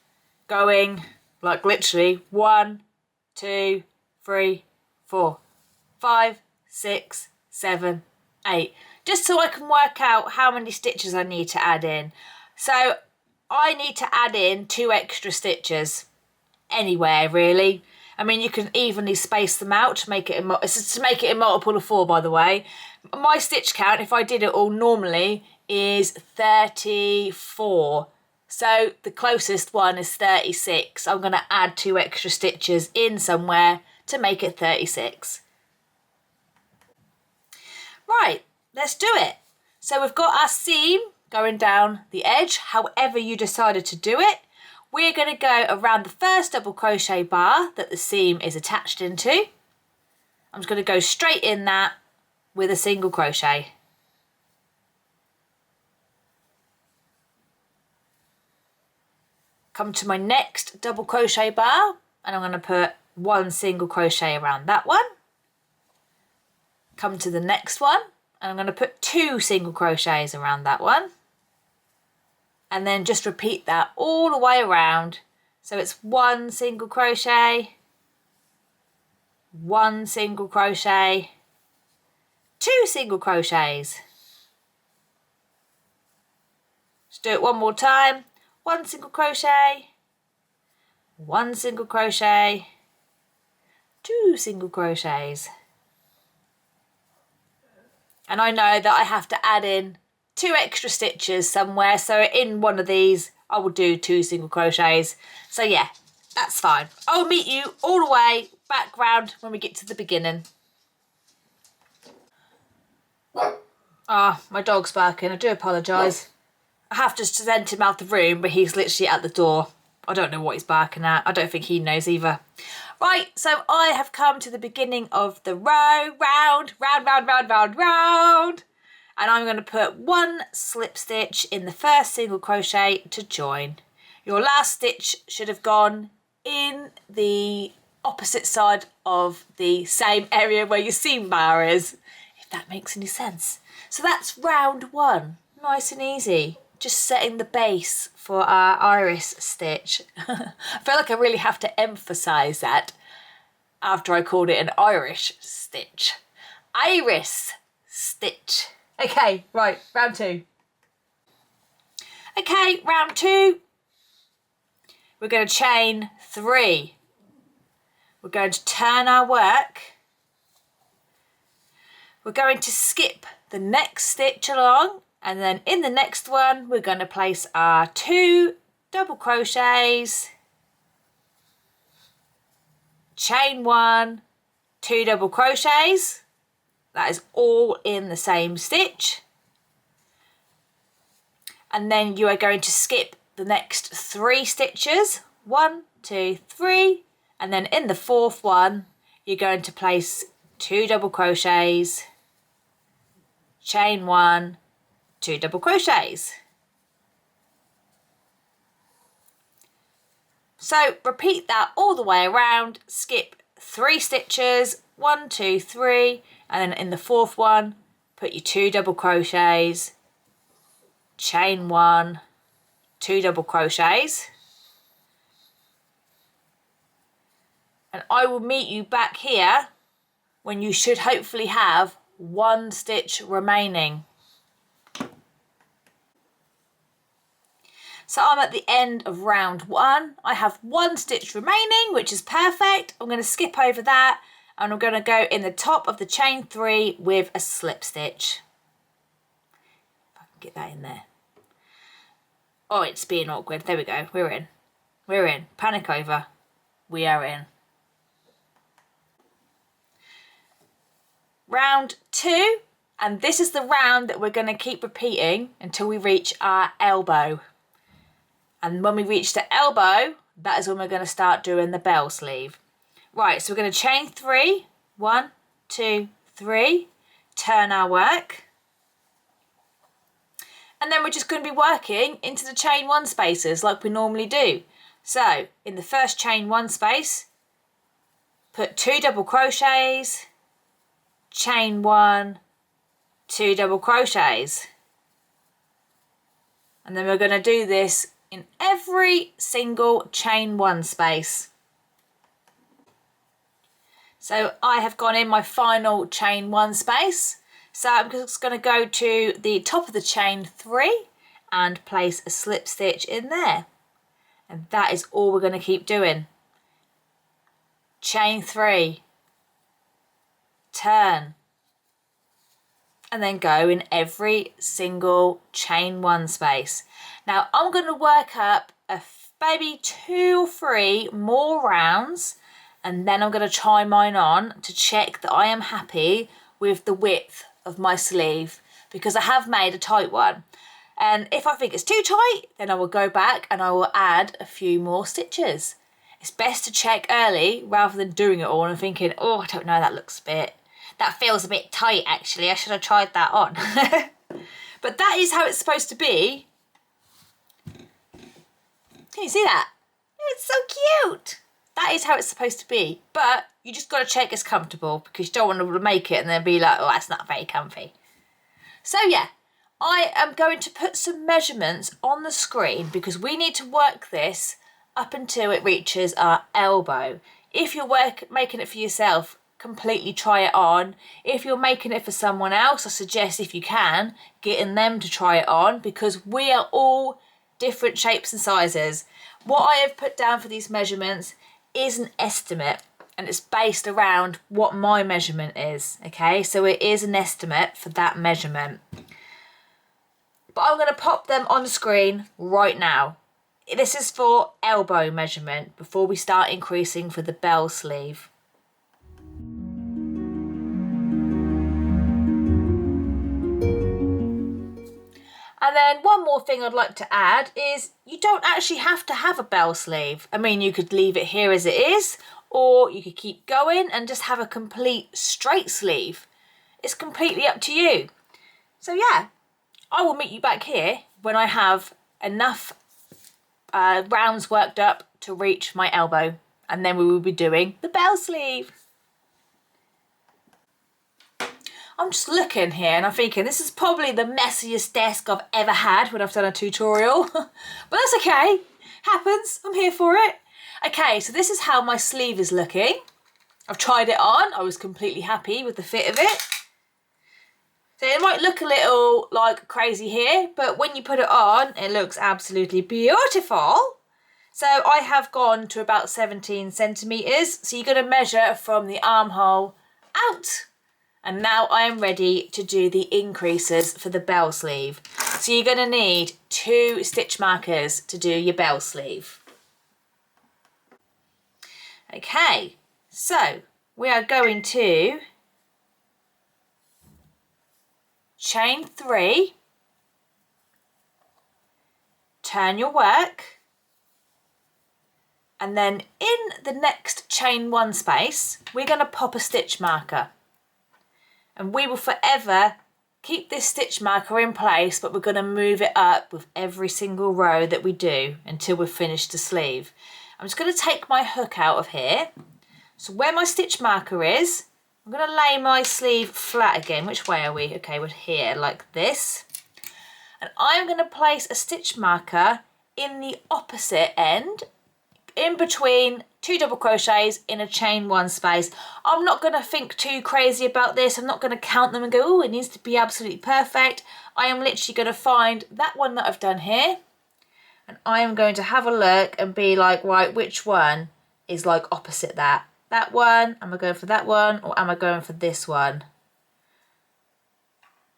going like literally 1, 2, 3, 4, 5, 6, 7, 8, just so I can work out how many stitches I need to add in. So I need to add in 2 extra stitches anywhere really. I mean, you can evenly space them out to make it a multiple of 4, by the way. My stitch count, if I did it all normally, is 34. So the closest one is 36. I'm going to add 2 extra stitches in somewhere to make it 36. Right, let's do it. So we've got our seam going down the edge, however you decided to do it. We're going to go around the first double crochet bar that the seam is attached into. I'm just going to go straight in that with a single crochet. Come to my next double crochet bar and I'm going to put 1 single crochet around that one. Come to the next one and I'm going to put 2 single crochets around that one. And then just repeat that all the way around. So it's 1 single crochet, 1 single crochet, 2 single crochets. Let's do it one more time. 1 single crochet, 1 single crochet, 2 single crochets. And I know that I have to add in 2 extra stitches somewhere, so in one of these I will do 2 single crochets. So yeah, that's fine. I'll meet you all the way back round when we get to the beginning. Ah, my dog's barking, I do apologise. I have just sent him out the room, but he's literally at the door. I don't know what he's barking at. I don't think he knows either. Right, so I have come to the beginning of the row, round. And I'm going to put 1 slip stitch in the first single crochet to join. Your last stitch should have gone in the opposite side of the same area where your seam bar is, if that makes any sense. So that's round 1, nice and easy. Just setting the base for our iris stitch. I feel like I really have to emphasise that after I called it an Irish stitch. Iris stitch. Okay, right, round 2. Okay, round 2. We're going to chain 3. We're going to turn our work. We're going to skip the next stitch along, and then in the next one we're going to place our 2 double crochets, chain 1, 2 double crochets. That is all in the same stitch. And then you are going to skip the next 3 stitches, 1, 2, 3, and then in the 4th one you're going to place 2 double crochets, chain 1, 2 double crochets. So repeat that all the way around, skip 3 stitches, 1, 2, 3, and then in the 4th one put your 2 double crochets, chain 1, 2 double crochets, and I will meet you back here when you should hopefully have 1 stitch remaining. So I'm at the end of round 1. I have 1 stitch remaining, which is perfect. I'm going to skip over that and I'm going to go in the top of the chain 3 with a slip stitch. If I can get that in there. Oh, it's being awkward. There we go. We're in. We're in. Panic over. We are in. Round 2, and this is the round that we're going to keep repeating until we reach our elbow. And when we reach the elbow, that is when we're going to start doing the bell sleeve. Right, so we're going to chain 3. 1, 2, 3. Turn our work. And then we're just going to be working into the chain 1 spaces like we normally do. So in the first chain 1 space, put 2 double crochets, chain 1, 2 double crochets. And then we're going to do this in every single chain 1 space. So I have gone in my final chain 1 space. So I'm just going to go to the top of the chain 3 and place a slip stitch in there. And that is all we're going to keep doing. Chain 3, turn, and then go in every single chain 1 space. Now I'm going to work up maybe 2 or 3 more rounds, and then I'm going to try mine on to check that I am happy with the width of my sleeve, because I have made a tight one. And if I think it's too tight, then I will go back and I will add a few more stitches. It's best to check early rather than doing it all and thinking, oh, I don't know, that feels a bit tight actually, I should have tried that on. But that is how it's supposed to be. Can you see that? It's so cute. That is how it's supposed to be. But you just got to check it's comfortable, because you don't want to make it and then be like, oh, that's not very comfy. So yeah, I am going to put some measurements on the screen because we need to work this up until it reaches our elbow. If you're making it for yourself, completely try it on. If you're making it for someone else, I suggest, if you can, getting them to try it on, because we are all different shapes and sizes. What I have put down for these measurements is an estimate, and it's based around what my measurement is, okay? So it is an estimate for that measurement. But I'm going to pop them on the screen right now. This is for elbow measurement before we start increasing for the bell sleeve. And then one more thing I'd like to add is you don't actually have to have a bell sleeve. I mean, you could leave it here as it is, or you could keep going and just have a complete straight sleeve. It's completely up to you. So yeah, I will meet you back here when I have enough rounds worked up to reach my elbow, and then we will be doing the bell sleeve. I'm just looking here and I'm thinking this is probably the messiest desk I've ever had when I've done a tutorial. But that's okay, happens, I'm here for it. Okay, so this is how my sleeve is looking. I've tried it on, I was completely happy with the fit of it. So it might look a little like crazy here, but when you put it on, it looks absolutely beautiful. So I have gone to about 17 centimetres. So you're going to measure from the armhole out. And now I am ready to do the increases for the bell sleeve. So you're going to need 2 stitch markers to do your bell sleeve. Okay, so we are going to chain 3, turn your work, and then in the next chain 1 space, we're going to pop a stitch marker. And we will forever keep this stitch marker in place, but we're going to move it up with every single row that we do until we've finished the sleeve. I'm just going to take my hook out of here. So where my stitch marker is, I'm going to lay my sleeve flat again. Which way are we? Okay, we're here like this. And I'm going to place a stitch marker in the opposite end in between 2 double crochets in a chain 1 space. I'm not going to think too crazy about this. I'm not going to count them and go, oh, it needs to be absolutely perfect. I am literally going to find that one that I've done here, and I am going to have a look and be like, right, which one is like opposite that? That one, am I going for that one, or am I going for this one?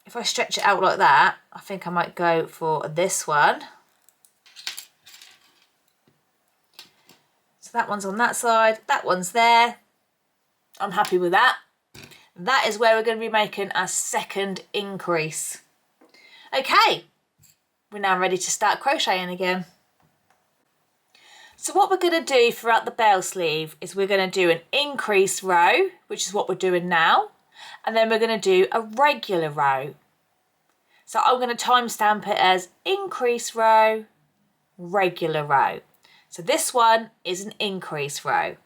If I stretch it out like that, I think I might go for this one. So that one's on that side, that one's there. I'm happy with that. That is where we're going to be making our second increase. Okay, we're now ready to start crocheting again. So what we're going to do throughout the bell sleeve is we're going to do an increase row, which is what we're doing now, and then we're going to do a regular row. So I'm going to timestamp it as increase row, regular row. So this one is an increase row.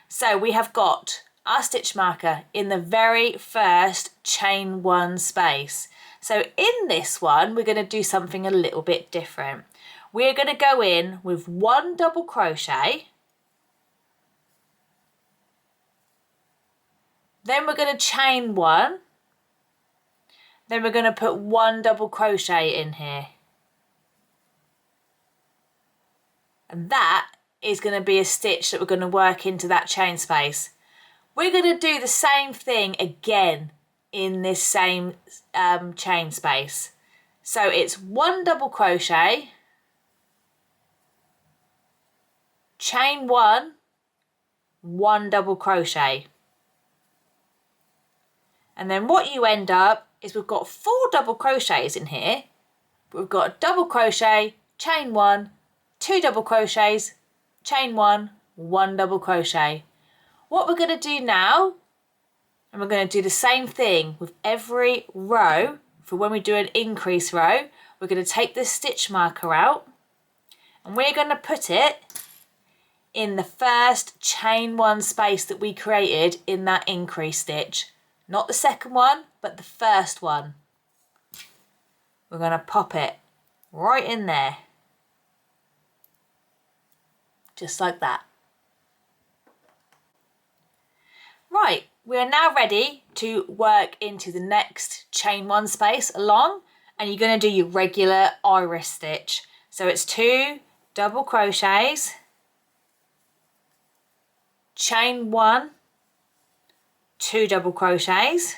So we have got our stitch marker in the very first chain 1 space. So in this one, we're going to do something a little bit different. We're going to go in with 1 double crochet, then we're going to chain 1, then we're going to put 1 double crochet in here. And that is going to be a stitch that we're going to work into that chain space. We're going to do the same thing again in this same chain space. So it's 1 double crochet, chain 1, 1 double crochet. And then what you end up is we've got 4 double crochets in here. We've got a double crochet, chain 1, 2 double crochets, chain 1, 1 double crochet. What we're going to do now, and we're going to do the same thing with every row, for when we do an increase row, we're going to take this stitch marker out and we're going to put it in the first chain 1 space that we created in that increase stitch. Not the second one, but the first one. We're going to pop it right in there. Just like that. Right, we are now ready to work into the next chain 1 space along, and you're going to do your regular iris stitch. So it's 2 double crochets, chain 1, 2 double crochets,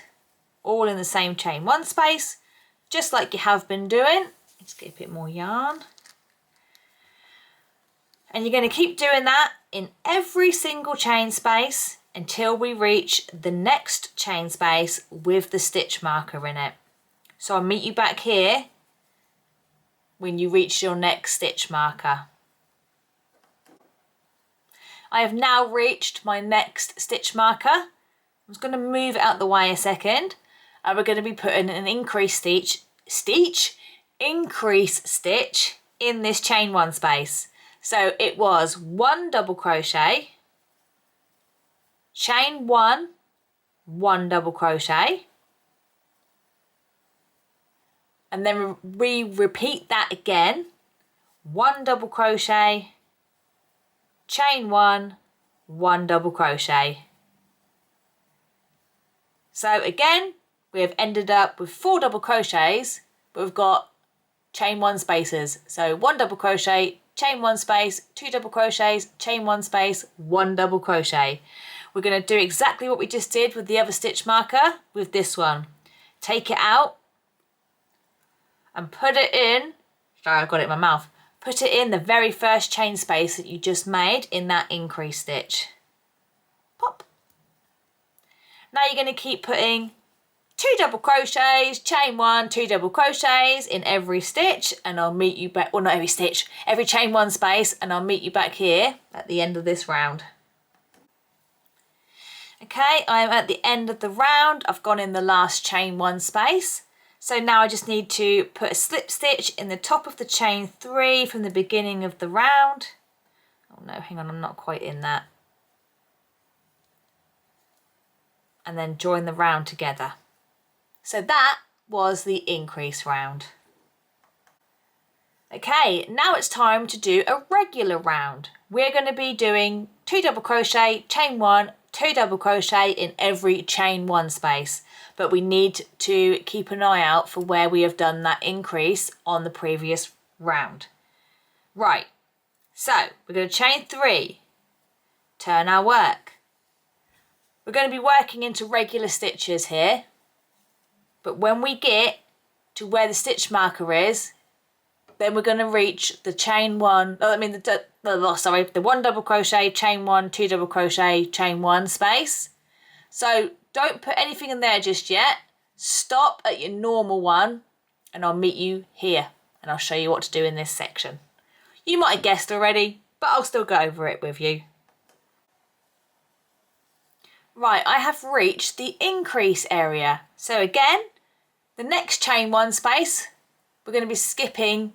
all in the same chain 1 space, just like you have been doing. Let's get a bit more yarn. And you're going to keep doing that in every single chain space until we reach the next chain space with the stitch marker in it. So I'll meet you back here when you reach your next stitch marker. I have now reached my next stitch marker. I'm just going to move it out the way a second, and we're going to be putting an increase stitch in this chain 1 space. So it was 1 double crochet, chain 1, 1 double crochet, and then we repeat that again, 1 double crochet, chain 1, 1 double crochet. So again, we have ended up with 4 double crochets, but we've got chain 1 spaces. So 1 double crochet, chain 1 space, 2 double crochets, chain 1 space, 1 double crochet. We're going to do exactly what we just did with the other stitch marker with this one. Take it out and put it in, sorry, I've got it in my mouth, put it in the very first chain space that you just made in that increase stitch. Pop. Now you're going to keep putting 2 double crochets, chain 1, 2 double crochets in every stitch, and I'll meet you back, well, not every stitch, every chain 1 space, and I'll meet you back here at the end of this round. Okay, I'm at the end of the round. I've gone in the last chain 1 space. So now I just need to put a slip stitch in the top of the chain 3 from the beginning of the round. Oh no, hang on, I'm not quite in that. And then join the round together. So that was the increase round. Okay, now it's time to do a regular round. We're going to be doing 2 double crochet, chain 1, 2 double crochet in every chain 1 space, but we need to keep an eye out for where we have done that increase on the previous round. Right, so we're going to chain 3, turn our work. We're going to be working into regular stitches here, but when we get to where the stitch marker is, then we're going to reach the chain 1, the 1 double crochet, chain 1, 2 double crochet, chain 1 space. So don't put anything in there just yet. Stop at your normal one and I'll meet you here and I'll show you what to do in this section. You might have guessed already, but I'll still go over it with you. Right, I have reached the increase area. So again, the next chain 1 space, we're going to be skipping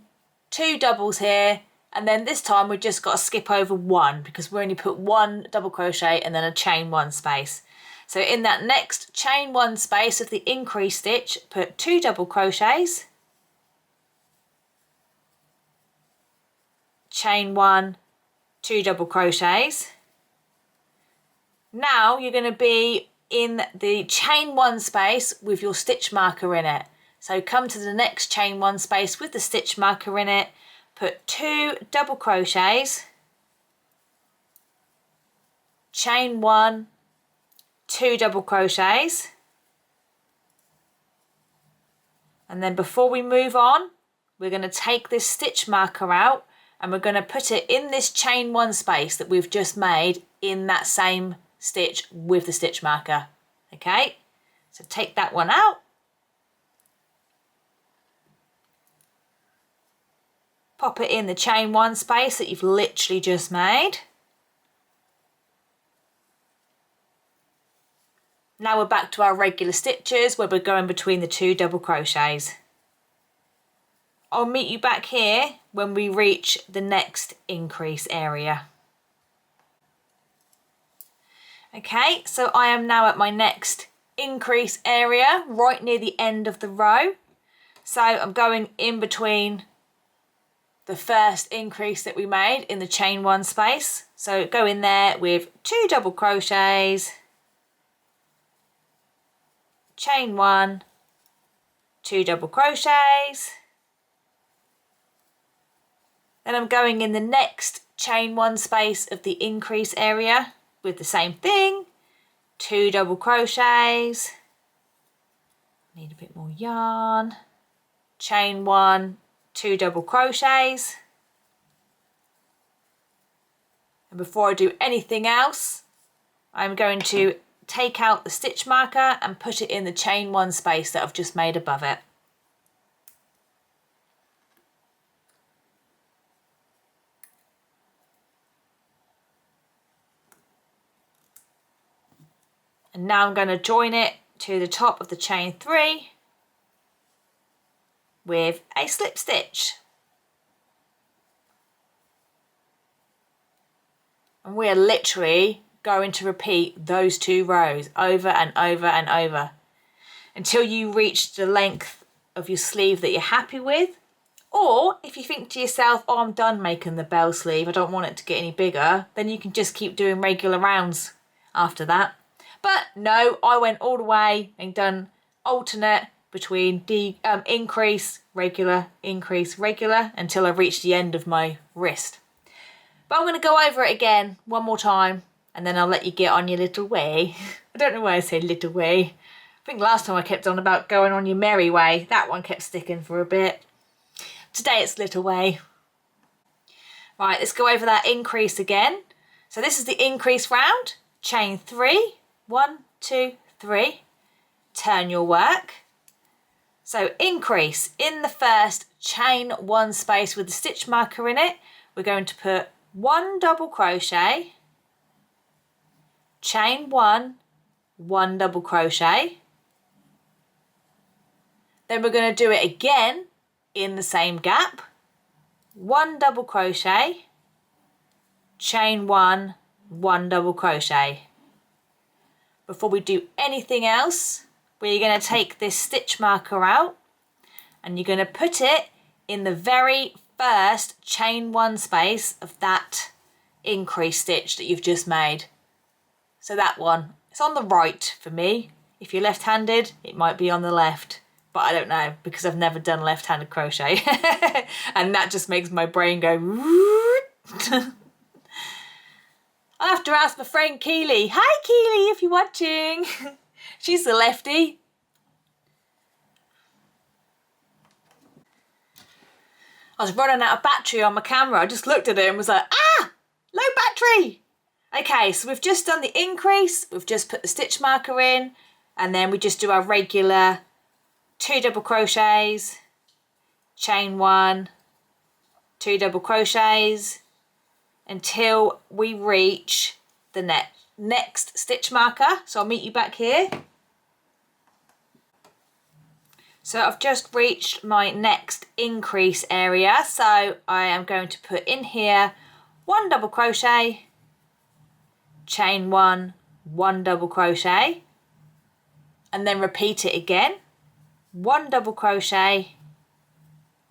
2 doubles here, and then this time we've just got to skip over 1 because we only put 1 double crochet and then a chain 1 space. So in that next chain 1 space of the increase stitch, put 2 double crochets, chain 1, 2 double crochets. Now you're going to be in the chain 1 space with your stitch marker in it. So come to the next chain 1 space with the stitch marker in it, put 2 double crochets, chain 1, 2 double crochets, and then before we move on, we're going to take this stitch marker out and we're going to put it in this chain 1 space that we've just made in that same stitch with the stitch marker. Okay, so take that one out. Pop it in the chain 1 space that you've literally just made. Now we're back to our regular stitches where we're going between the 2 double crochets. I'll meet you back here when we reach the next increase area. Okay, so I am now at my next increase area right near the end of the row. So I'm going in between the first increase that we made in the chain 1 space. So go in there with 2 double crochets, chain 1, 2 double crochets. Then I'm going in the next chain 1 space of the increase area with the same thing, 2 double crochets. Need a bit more yarn, chain 1, 2 double crochets. And before I do anything else, I'm going to take out the stitch marker and put it in the chain 1 space that I've just made above it. And now I'm going to join it to the top of the chain 3 with a slip stitch. And we are literally going to repeat those 2 rows over and over and over until you reach the length of your sleeve that you're happy with. Or if you think to yourself, oh, I'm done making the bell sleeve, I don't want it to get any bigger, then you can just keep doing regular rounds after that. But no, I went all the way and done alternate between increase, regular, increase, regular until I reached the end of my wrist. But I'm going to go over it again one more time and then I'll let you get on your little way. I don't know why I say little way. I think last time I kept on about going on your merry way. That one kept sticking for a bit. Today it's little way. Right, let's go over that increase again. So this is the increase round. Chain 3, 1, 2, 3. Turn your work. So increase in the first chain 1 space with the stitch marker in it. We're going to put 1 double crochet, chain 1, 1 double crochet. Then we're going to do it again in the same gap. 1 double crochet, chain 1, 1 double crochet. Before we do anything else, we're going to take this stitch marker out and you're going to put it in the very first chain 1 space of that increase stitch that you've just made. So that one, it's on the right for me. If you're left-handed, it might be on the left, but I don't know because I've never done left-handed crochet. And that just makes my brain go I'll have to ask my friend Keely. Hi Keely, if you're watching. She's the lefty. I was running out of battery on my camera. I just looked at it and was like, ah, low battery. Okay, so we've just done the increase. We've just put the stitch marker in, and then we just do our regular 2 double crochets, chain 1, 2 double crochets, until we reach the next stitch marker. So I'll meet you back here. So I've just reached my next increase area. So I am going to put in here 1 double crochet, chain 1, 1 double crochet, and then repeat it again. 1 double crochet,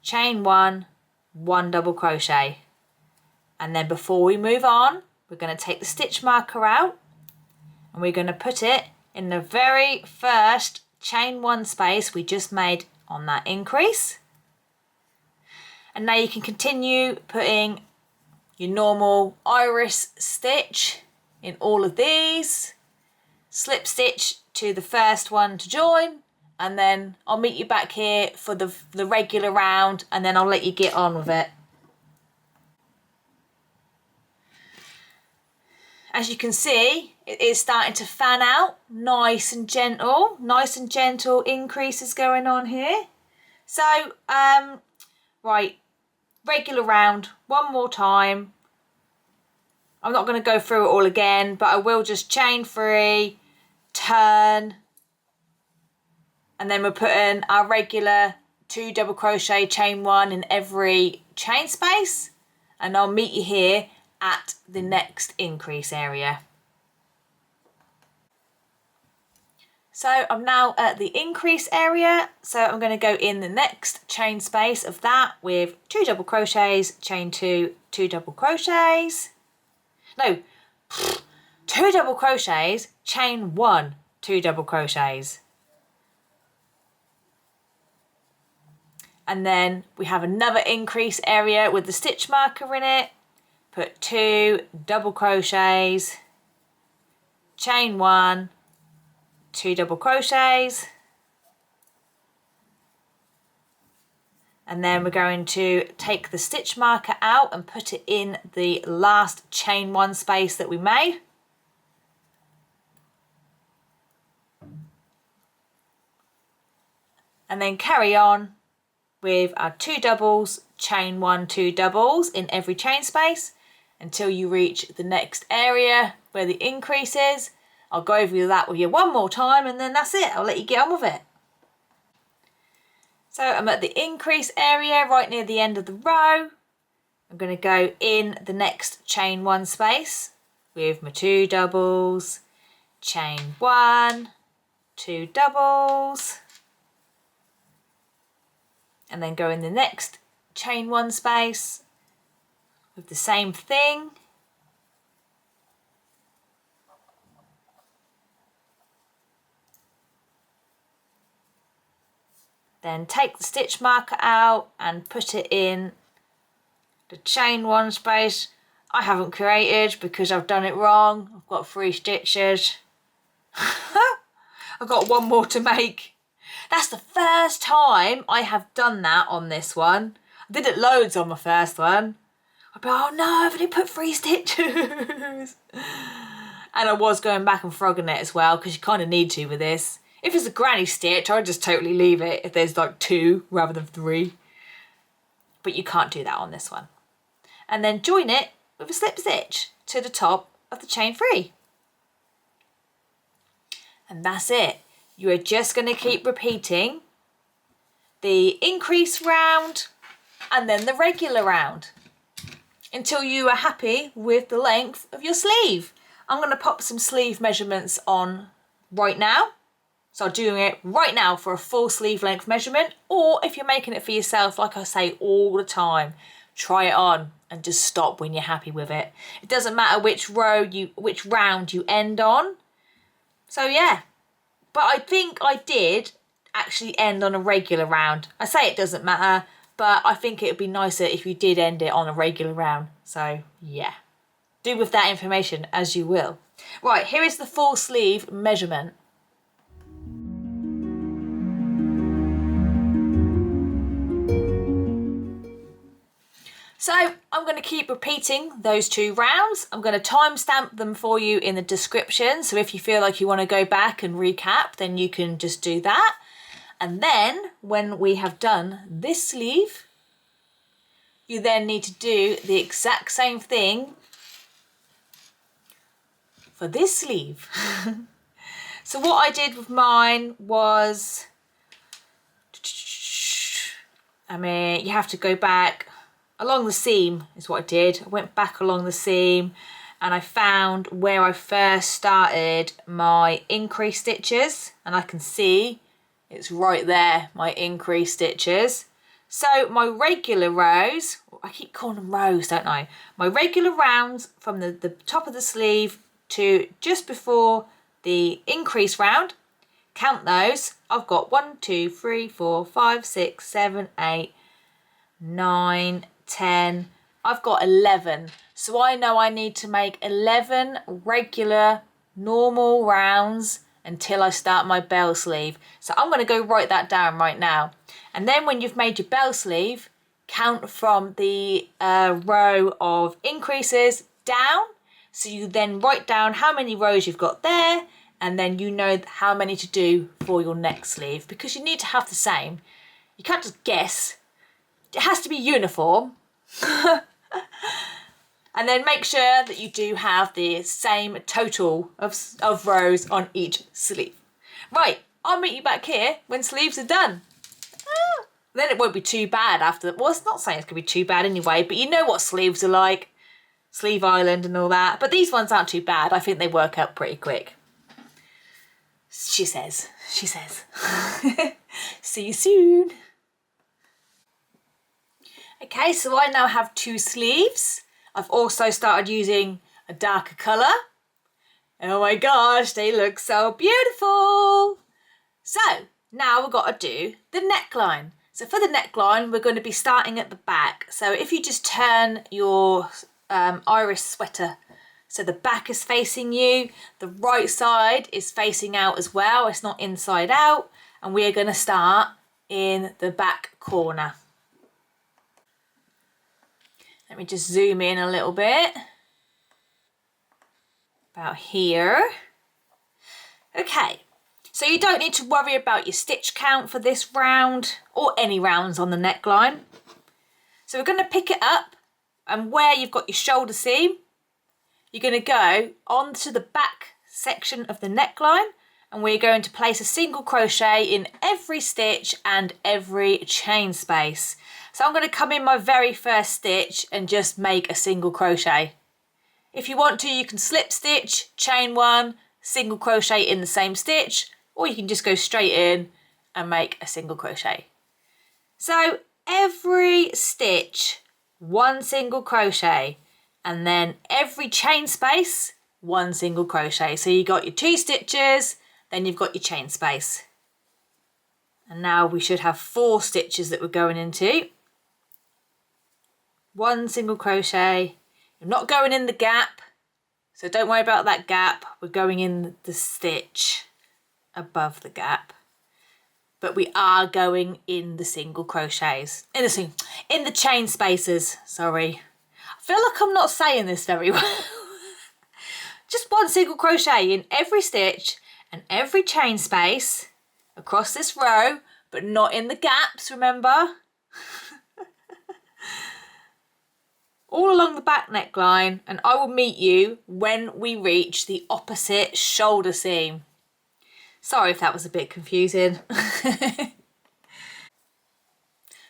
chain 1, 1 double crochet. And then before we move on, we're going to take the stitch marker out and we're going to put it in the very first chain 1 space we just made on that increase. And now you can continue putting your normal iris stitch in all of these, slip stitch to the first one to join, and then I'll meet you back here for the regular round, and then I'll let you get on with it. As you can see, it is starting to fan out, nice and gentle increases going on here. So, right, regular round, one more time. I'm not going to go through it all again, but I will just chain 3, turn, and then we're putting our regular 2 double crochet, chain 1 in every chain space, and I'll meet you here at the next increase area. So I'm now at the increase area, so I'm going to go in the next chain space of that with 2 double crochets, chain 2, 2 double crochets, no, 2 double crochets, chain 1, 2 double crochets. And then we have another increase area with the stitch marker in it. Put 2 double crochets, chain 1, 2 double crochets, and then we're going to take the stitch marker out and put it in the last chain 1 space that we made. And then carry on with our 2 doubles, chain 1, 2 doubles in every chain space until you reach the next area where the increase is. I'll go over that with you one more time and then that's it. I'll let you get on with it. So I'm at the increase area right near the end of the row. I'm going to go in the next chain 1 space with my 2 doubles, chain 1, 2 doubles, and then go in the next chain 1 space with the same thing. Then take the stitch marker out and put it in the chain 1 space I haven't created because I've done it wrong. I've got 3 stitches. I've got 1 more to make. That's the first time I have done that on this one. I did it loads on my first one. I'd be, oh no, I've only put 3 stitches. And I was going back and frogging it as well because you kind of need to with this. If it's a granny stitch, I'd just totally leave it if there's like 2 rather than 3. But you can't do that on this one. And then join it with a slip stitch to the top of the chain 3. And that's it. You are just going to keep repeating the increase round and then the regular round until you are happy with the length of your sleeve. I'm going to pop some sleeve measurements on right now. start doing it right now for a full sleeve length measurement, or if you're making it for yourself, like I say all the time, try it on and just stop when you're happy with it. It doesn't matter which round you end on. So yeah, but I think I did actually end on a regular round. I say it doesn't matter, but I think it would be nicer if you did end it on a regular round. So yeah, do with that information as you will. Right, here is the full sleeve measurement. So I'm going to keep repeating those 2 rounds. I'm going to timestamp them for you in the description. So if you feel like you want to go back and recap, then you can just do that. And then when we have done this sleeve, you then need to do the exact same thing for this sleeve. So what I did with mine was, you have to go back along the seam is what I did. I went back along the seam and I found where I first started my increase stitches, and I can see it's right there, my increase stitches. So my regular rows, I keep calling them rows, don't I? My regular rounds from the top of the sleeve to just before the increase round, count those. I've got 1, 2, 3, 4, 5, 6, 7, 8, 9, 10. I've got 11. So I know I need to make 11 regular normal rounds until I start my bell sleeve. So I'm going to go write that down right now. And then when you've made your bell sleeve, count from the row of increases down. So you then write down how many rows you've got there, and then you know how many to do for your next sleeve, because you need to have the same. You can't just guess. It has to be uniform. And then make sure that you do have the same total of rows on each sleeve. Right, I'll meet you back here when sleeves are done. Then it won't be too bad after that. Well, it's not saying it's going to be too bad anyway, but you know what sleeves are like. Sleeve Island and all that. But these ones aren't too bad. I think they work out pretty quick. She says. She says. See you soon. Okay, so I now have 2 sleeves. I've also started using a darker colour. Oh my gosh, they look so beautiful. So now we've got to do the neckline. So for the neckline, we're going to be starting at the back. So if you just turn your Iris sweater so the back is facing you, the right side is facing out as well. It's not inside out. And we are going to start in the back corner. Let me just zoom in a little bit. About here. Okay, so you don't need to worry about your stitch count for this round or any rounds on the neckline. So we're going to pick it up, and where you've got your shoulder seam, you're going to go onto the back section of the neckline, and we're going to place a single crochet in every stitch and every chain space. So I'm going to come in my very first stitch and just make a single crochet. If you want to, you can slip stitch, chain 1, single crochet in the same stitch, or you can just go straight in and make a single crochet. So every stitch, 1 single crochet, and then every chain space, 1 single crochet. So you got your 2 stitches, then you've got your chain space. And now we should have 4 stitches that we're going into. 1 single crochet. You're not going in the gap, so don't worry about that gap. We're going in the stitch above the gap, but we are going in the single crochets, in the chain spaces. Sorry, I feel like I'm not saying this very well. Just 1 single crochet in every stitch and every chain space across this row, but not in the gaps, remember? All along the back neckline, and I will meet you when we reach the opposite shoulder seam. Sorry if that was a bit confusing.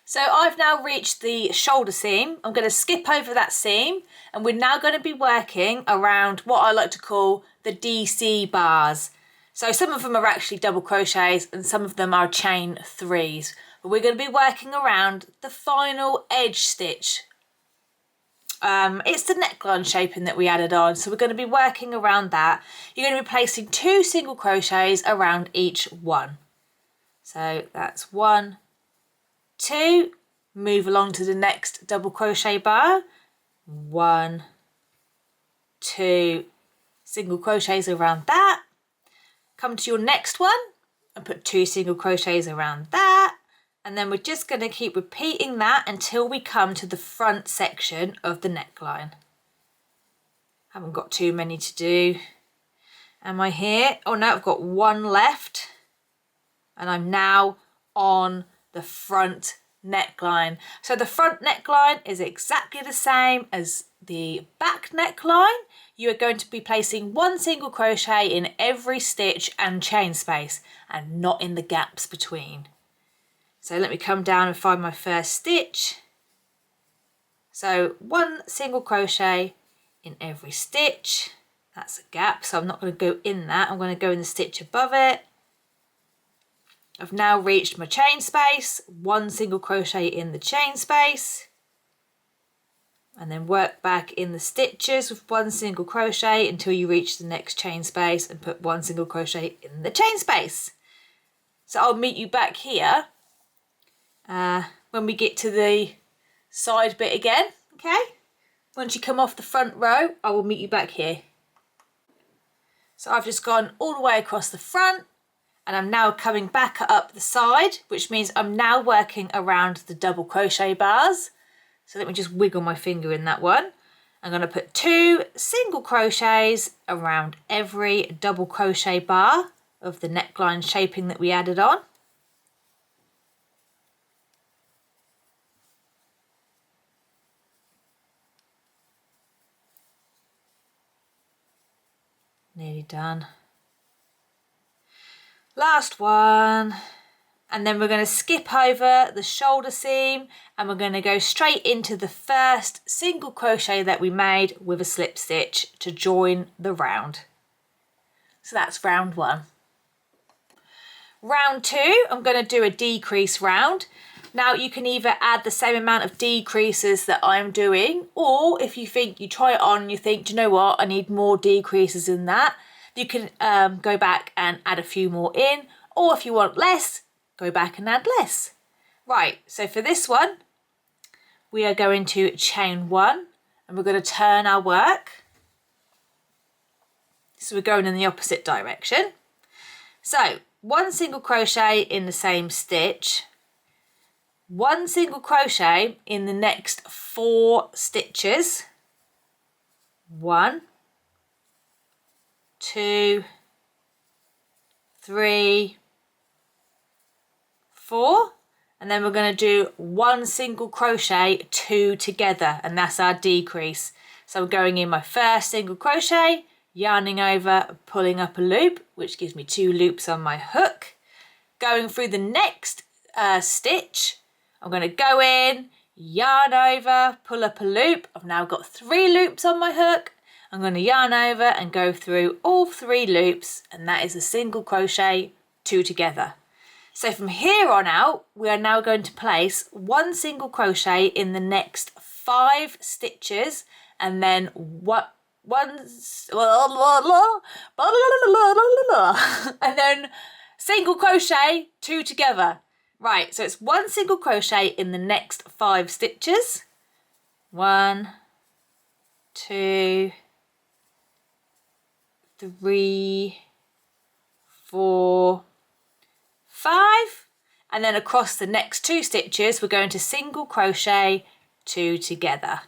So I've now reached the shoulder seam. I'm going to skip over that seam, and we're now going to be working around what I like to call the DC bars. So some of them are actually double crochets and some of them are chain 3s. But we're going to be working around the final edge stitch. It's the neckline shaping that we added on, so we're going to be working around that. You're going to be placing 2 single crochets around each one. So that's 1, 2, move along to the next double crochet bar, 1, 2, single crochets around that. Come to your next one and put 2 single crochets around that. And then we're just going to keep repeating that until we come to the front section of the neckline. Haven't got too many to do. Am I here? Oh no, I've got 1 left. And I'm now on the front neckline. So the front neckline is exactly the same as the back neckline. You are going to be placing 1 single crochet in every stitch and chain space, and not in the gaps between. So let me come down and find my first stitch. So 1 single crochet in every stitch. That's a gap, so I'm not going to go in that. I'm going to go in the stitch above it. I've now reached my chain space. 1 single crochet in the chain space. And then work back in the stitches with 1 single crochet until you reach the next chain space and put 1 single crochet in the chain space. So I'll meet you back here when we get to the side bit again, okay? Once you come off the front row, I will meet you back here. So I've just gone all the way across the front and I'm now coming back up the side, which means I'm now working around the double crochet bars. So let me just wiggle my finger in that one. I'm going to put 2 single crochets around every double crochet bar of the neckline shaping that we added on. Nearly done. Last one. And then we're going to skip over the shoulder seam and we're going to go straight into the first single crochet that we made with a slip stitch to join the round. So that's round 1. Round 2, I'm going to do a decrease round. Now you can either add the same amount of decreases that I'm doing, or if you think you try it on and you think, do you know what, I need more decreases in that, you can go back and add a few more in, or if you want less, go back and add less. Right, so for this one, we are going to chain 1 and we're going to turn our work. So we're going in the opposite direction. So 1 single crochet in the same stitch, 1 single crochet in the next 4 stitches, 1, 2, 3, 4, and then we're going to do 1 single crochet 2 together, and that's our decrease. So I'm going in my first single crochet, yarning over, pulling up a loop, which gives me 2 loops on my hook. Going through the next stitch, I'm going to go in, yarn over, pull up a loop. I've now got 3 loops on my hook. I'm going to yarn over and go through all 3 loops, and that is a single crochet 2 together. So from here on out, we are now going to place 1 single crochet in the next 5 stitches, and then and then single crochet 2 together. Right, so it's 1 single crochet in the next 5 stitches. 1, 2, 3, 4, 5, and then across the next 2 stitches we're going to single crochet 2 together.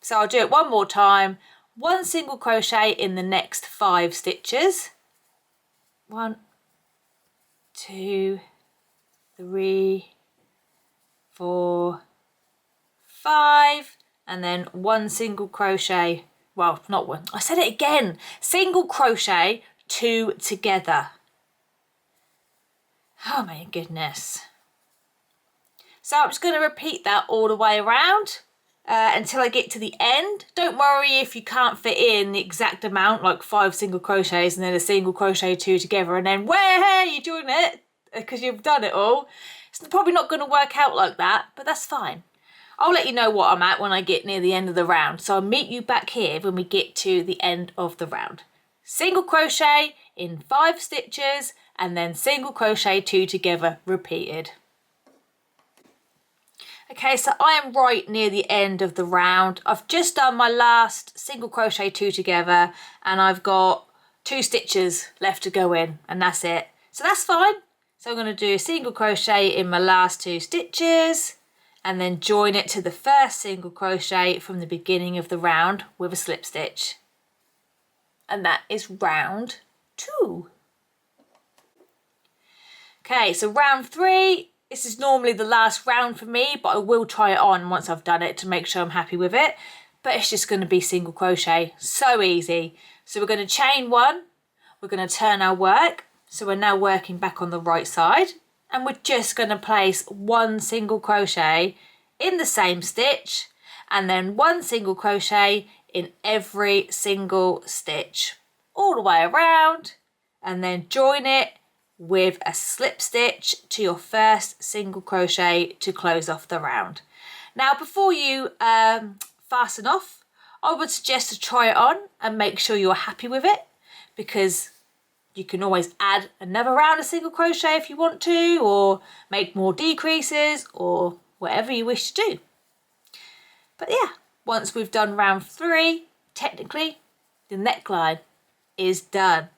So I'll do it one more time. 1 single crochet in the next 5 stitches. 1, 2, 3, 4, 5, and then 1 single crochet, well, not one, I said it again, single crochet 2 together. Oh my goodness. So I'm just going to repeat that all the way around. until I get to the end. Don't worry if you can't fit in the exact amount, like 5 single crochets and then a single crochet 2 together and then where you doing it because you've done it all. It's probably not going to work out like that, but that's fine. I'll let you know what I'm at when I get near the end of the round. So I'll meet you back here when we get to the end of the round. Single crochet in 5 stitches and then single crochet 2 together repeated. Okay, so I am right near the end of the round. I've just done my last single crochet 2 together and I've got 2 stitches left to go in and that's it. So that's fine. So I'm going to do a single crochet in my last 2 stitches and then join it to the first single crochet from the beginning of the round with a slip stitch. And that is round 2. Okay, so round 3. This is normally the last round for me, but I will try it on once I've done it to make sure I'm happy with it. But it's just going to be single crochet, so easy. So we're going to chain 1, we're going to turn our work, so we're now working back on the right side, and we're just going to place 1 single crochet in the same stitch, and then 1 single crochet in every single stitch, all the way around, and then join it with a slip stitch to your first single crochet to close off the round. Now before you fasten off, I would suggest to try it on and make sure you're happy with it, because you can always add another round of single crochet if you want to, or make more decreases or whatever you wish to do. But yeah, once we've done round 3, technically the neckline is done.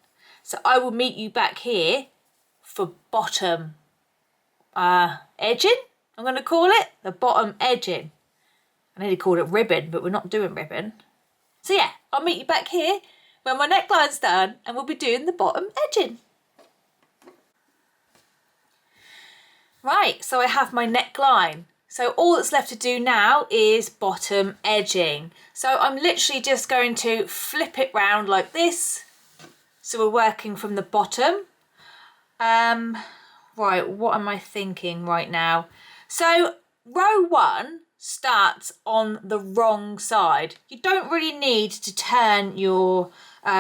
So I will meet you back here for bottom edging, I'm going to call it, the bottom edging. I nearly called it ribbon, but we're not doing ribbon. So yeah, I'll meet you back here when my neckline's done and we'll be doing the bottom edging. Right, so I have my neckline. So all that's left to do now is bottom edging. So I'm literally just going to flip it round like this. So we're working from the bottom. Right, what am I thinking right now? So row 1 starts on the wrong side. You don't really need to turn your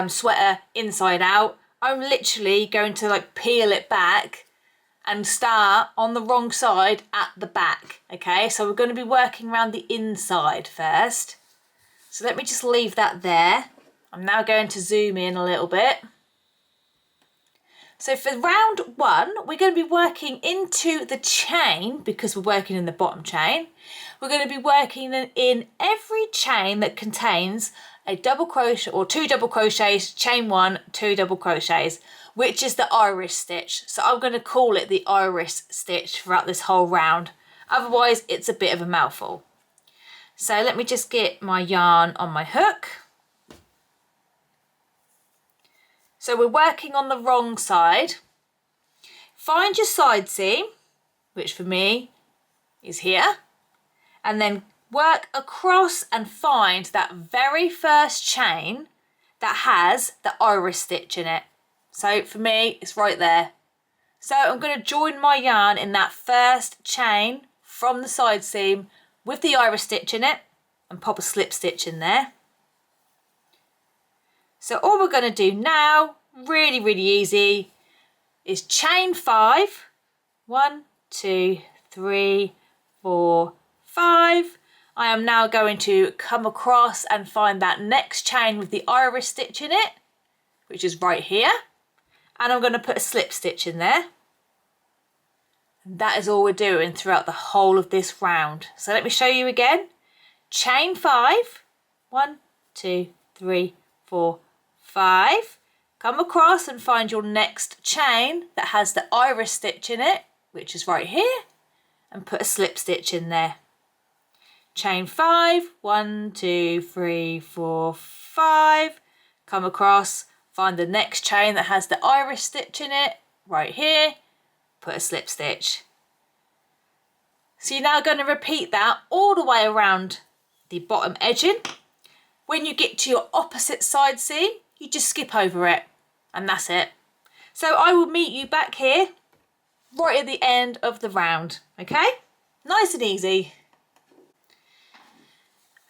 sweater inside out. I'm literally going to like peel it back and start on the wrong side at the back. Okay, so we're going to be working around the inside first. So let me just leave that there. I'm now going to zoom in a little bit. So for round 1, we're going to be working into the chain because we're working in the bottom chain. We're going to be working in every chain that contains a double crochet or 2 double crochets, chain 1, 2 double crochets, which is the iris stitch. So I'm going to call it the iris stitch throughout this whole round. Otherwise, it's a bit of a mouthful. So let me just get my yarn on my hook. So we're working on the wrong side. Find your side seam, which for me is here, and then work across and find that very first chain that has the iris stitch in it. So for me, it's right there. So I'm going to join my yarn in that first chain from the side seam with the iris stitch in it and pop a slip stitch in there. So all we're going to do now, really, really easy, is chain 5. 1, 2, 3, 4, 5. I am now going to come across and find that next chain with the iris stitch in it, which is right here. And I'm going to put a slip stitch in there. And that is all we're doing throughout the whole of this round. So let me show you again. Chain 5. 1, 2, 3, 4, 5. Come across and find your next chain that has the iris stitch in it, which is right here, and put a slip stitch in there. Chain 5, 1, 2, 3, 4, 5. Come across, find the next chain that has the iris stitch in it, right here, put a slip stitch. So you're now going to repeat that all the way around the bottom edging. When you get to your opposite side seam, you just skip over it, and that's it. So I will meet you back here right at the end of the round, okay? Nice and easy.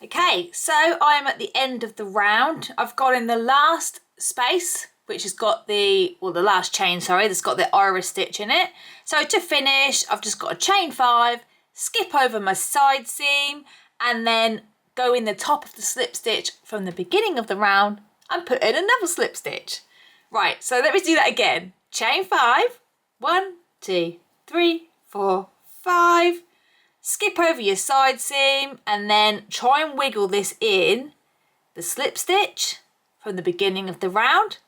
Okay, so I'm at the end of the round. I've gone in the last space, which has got the last chain, sorry, that's got the iris stitch in it. So to finish, I've just got a chain 5, skip over my side seam, and then go in the top of the slip stitch from the beginning of the round and put in another slip stitch. Right, so let me do that again. Chain 5, 1, 2, 3, 4, 5. Skip over your side seam and then try and wiggle this in the slip stitch from the beginning of the round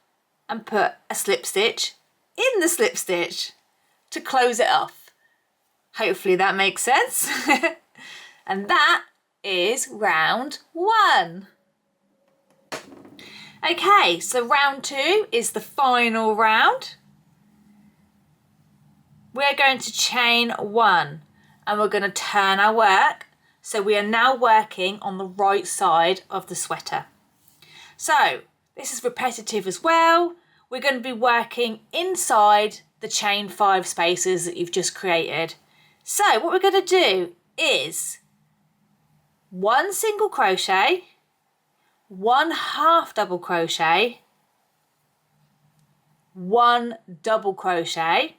and put a slip stitch in the slip stitch to close it off. Hopefully that makes sense. And that is round 1. Okay, so round 2 is the final round. We're going to chain 1. And we're going to turn our work, so we are now working on the right side of the sweater. So this is repetitive as well. We're going to be working inside the chain 5 spaces that you've just created. So what we're going to do is 1 single crochet, 1 half double crochet, 1 double crochet,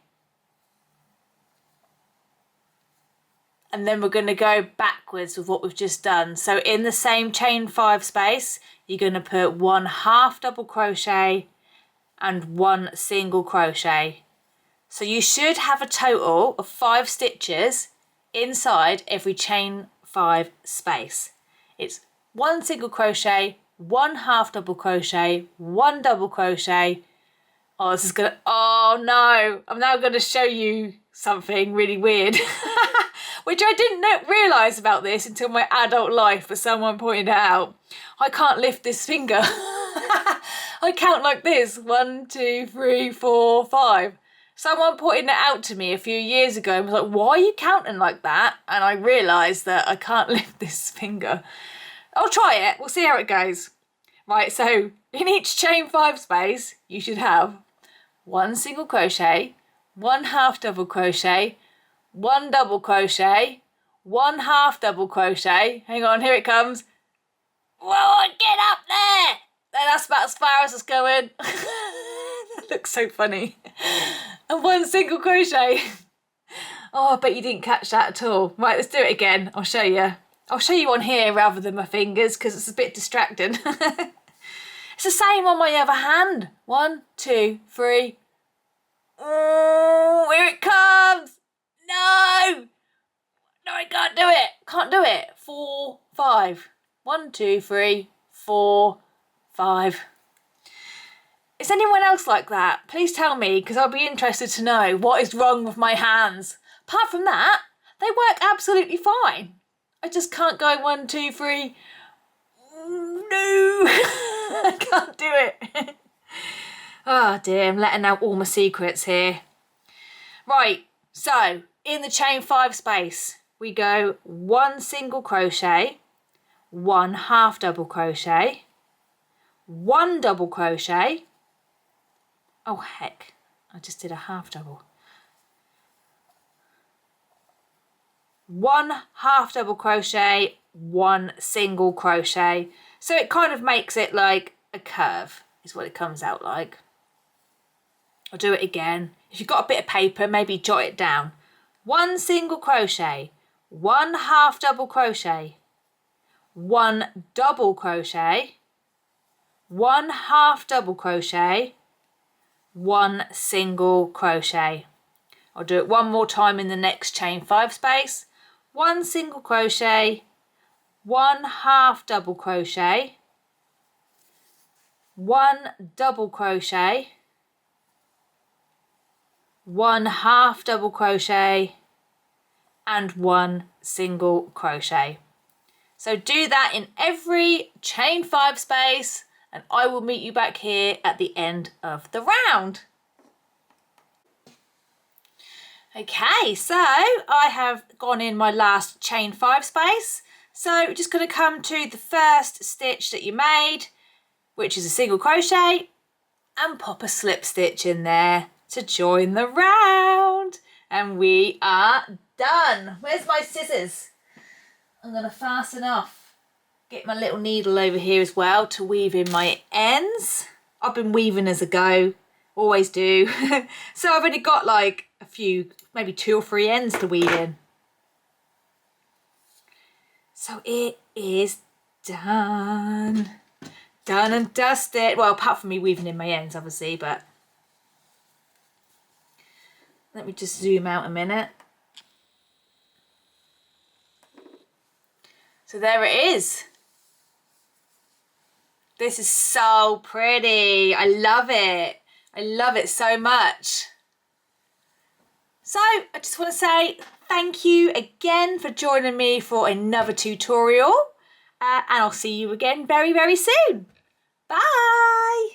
and then we're going to go backwards with what we've just done. So in the same chain 5 space, you're going to put 1 half double crochet and 1 single crochet. So you should have a total of 5 stitches inside every chain 5 space. It's 1 single crochet, 1 half double crochet, 1 double crochet. Oh, this is gonna, oh no, I'm now going to show you something really weird. Which I didn't realise about this until my adult life, but someone pointed it out. I can't lift this finger. I count like this, 1, 2, 3, 4, 5. Someone pointed it out to me a few years ago and was like, why are you counting like that? And I realised that I can't lift this finger. I'll try it, we'll see how it goes. Right, so in each chain 5 space, you should have 1 single crochet, 1 half double crochet, 1 double crochet, 1 half double crochet. Hang on, here it comes. Whoa, get up there! That's about as far as it's going. That looks so funny. And 1 single crochet. Oh, I bet you didn't catch that at all. Right, let's do it again. I'll show you. I'll show you on here rather than my fingers because it's a bit distracting. It's the same on my other hand. 1, 2, 3. Oh, here it comes. No! No, I can't do it. Can't do it. 4, 5. 1, 2, 3, 4, 5. Is anyone else like that? Please tell me, because I'll be interested to know what is wrong with my hands. Apart from that, they work absolutely fine. I just can't go 1, 2, 3. No! I can't do it. Oh dear, I'm letting out all my secrets here. Right, so in the chain 5 space, we go 1 single crochet, 1 half double crochet, 1 double crochet. Oh heck, I just did a half double. 1 half double crochet, 1 single crochet. So it kind of makes it like a curve, is what it comes out like. I'll do it again. If you've got a bit of paper, maybe jot it down. 1 single crochet, 1 half double crochet, 1 double crochet, 1 half double crochet, 1 single crochet. I'll do it one more time in the next chain 5 space. 1 single crochet, 1 half double crochet, 1 double crochet, 1 half double crochet, and 1 single crochet. So do that in every chain 5 space, and I will meet you back here at the end of the round. Okay, so I have gone in my last chain 5 space. So we're just going to come to the first stitch that you made, which is a single crochet, and pop a slip stitch in there to join the round. And we are done. Where's my scissors? I'm going to fasten off Get my little needle over here as well to weave in my ends. I've been weaving as I go, always do. So I've only got like a few, maybe 2 or 3 ends to weave in. So it is done. Done and dusted. Well, apart from me weaving in my ends, obviously, but let me just zoom out a minute. So there it is. This is so pretty. I love it. I love it so much. So I just want to say thank you again for joining me for another tutorial. And I'll see you again very, very soon. Bye.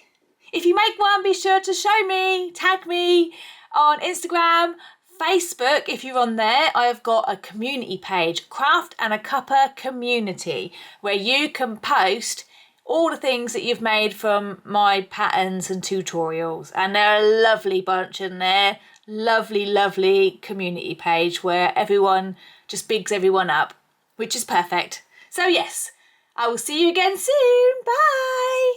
If you make one, be sure to show me, tag me on Instagram, Facebook. If you're on there, I've got a community page, Craft and a Cuppa Community, where you can post all the things that you've made from my patterns and tutorials. And they're a lovely bunch in there. Lovely, lovely community page where everyone just bigs everyone up, which is perfect. So yes, I will see you again soon. Bye.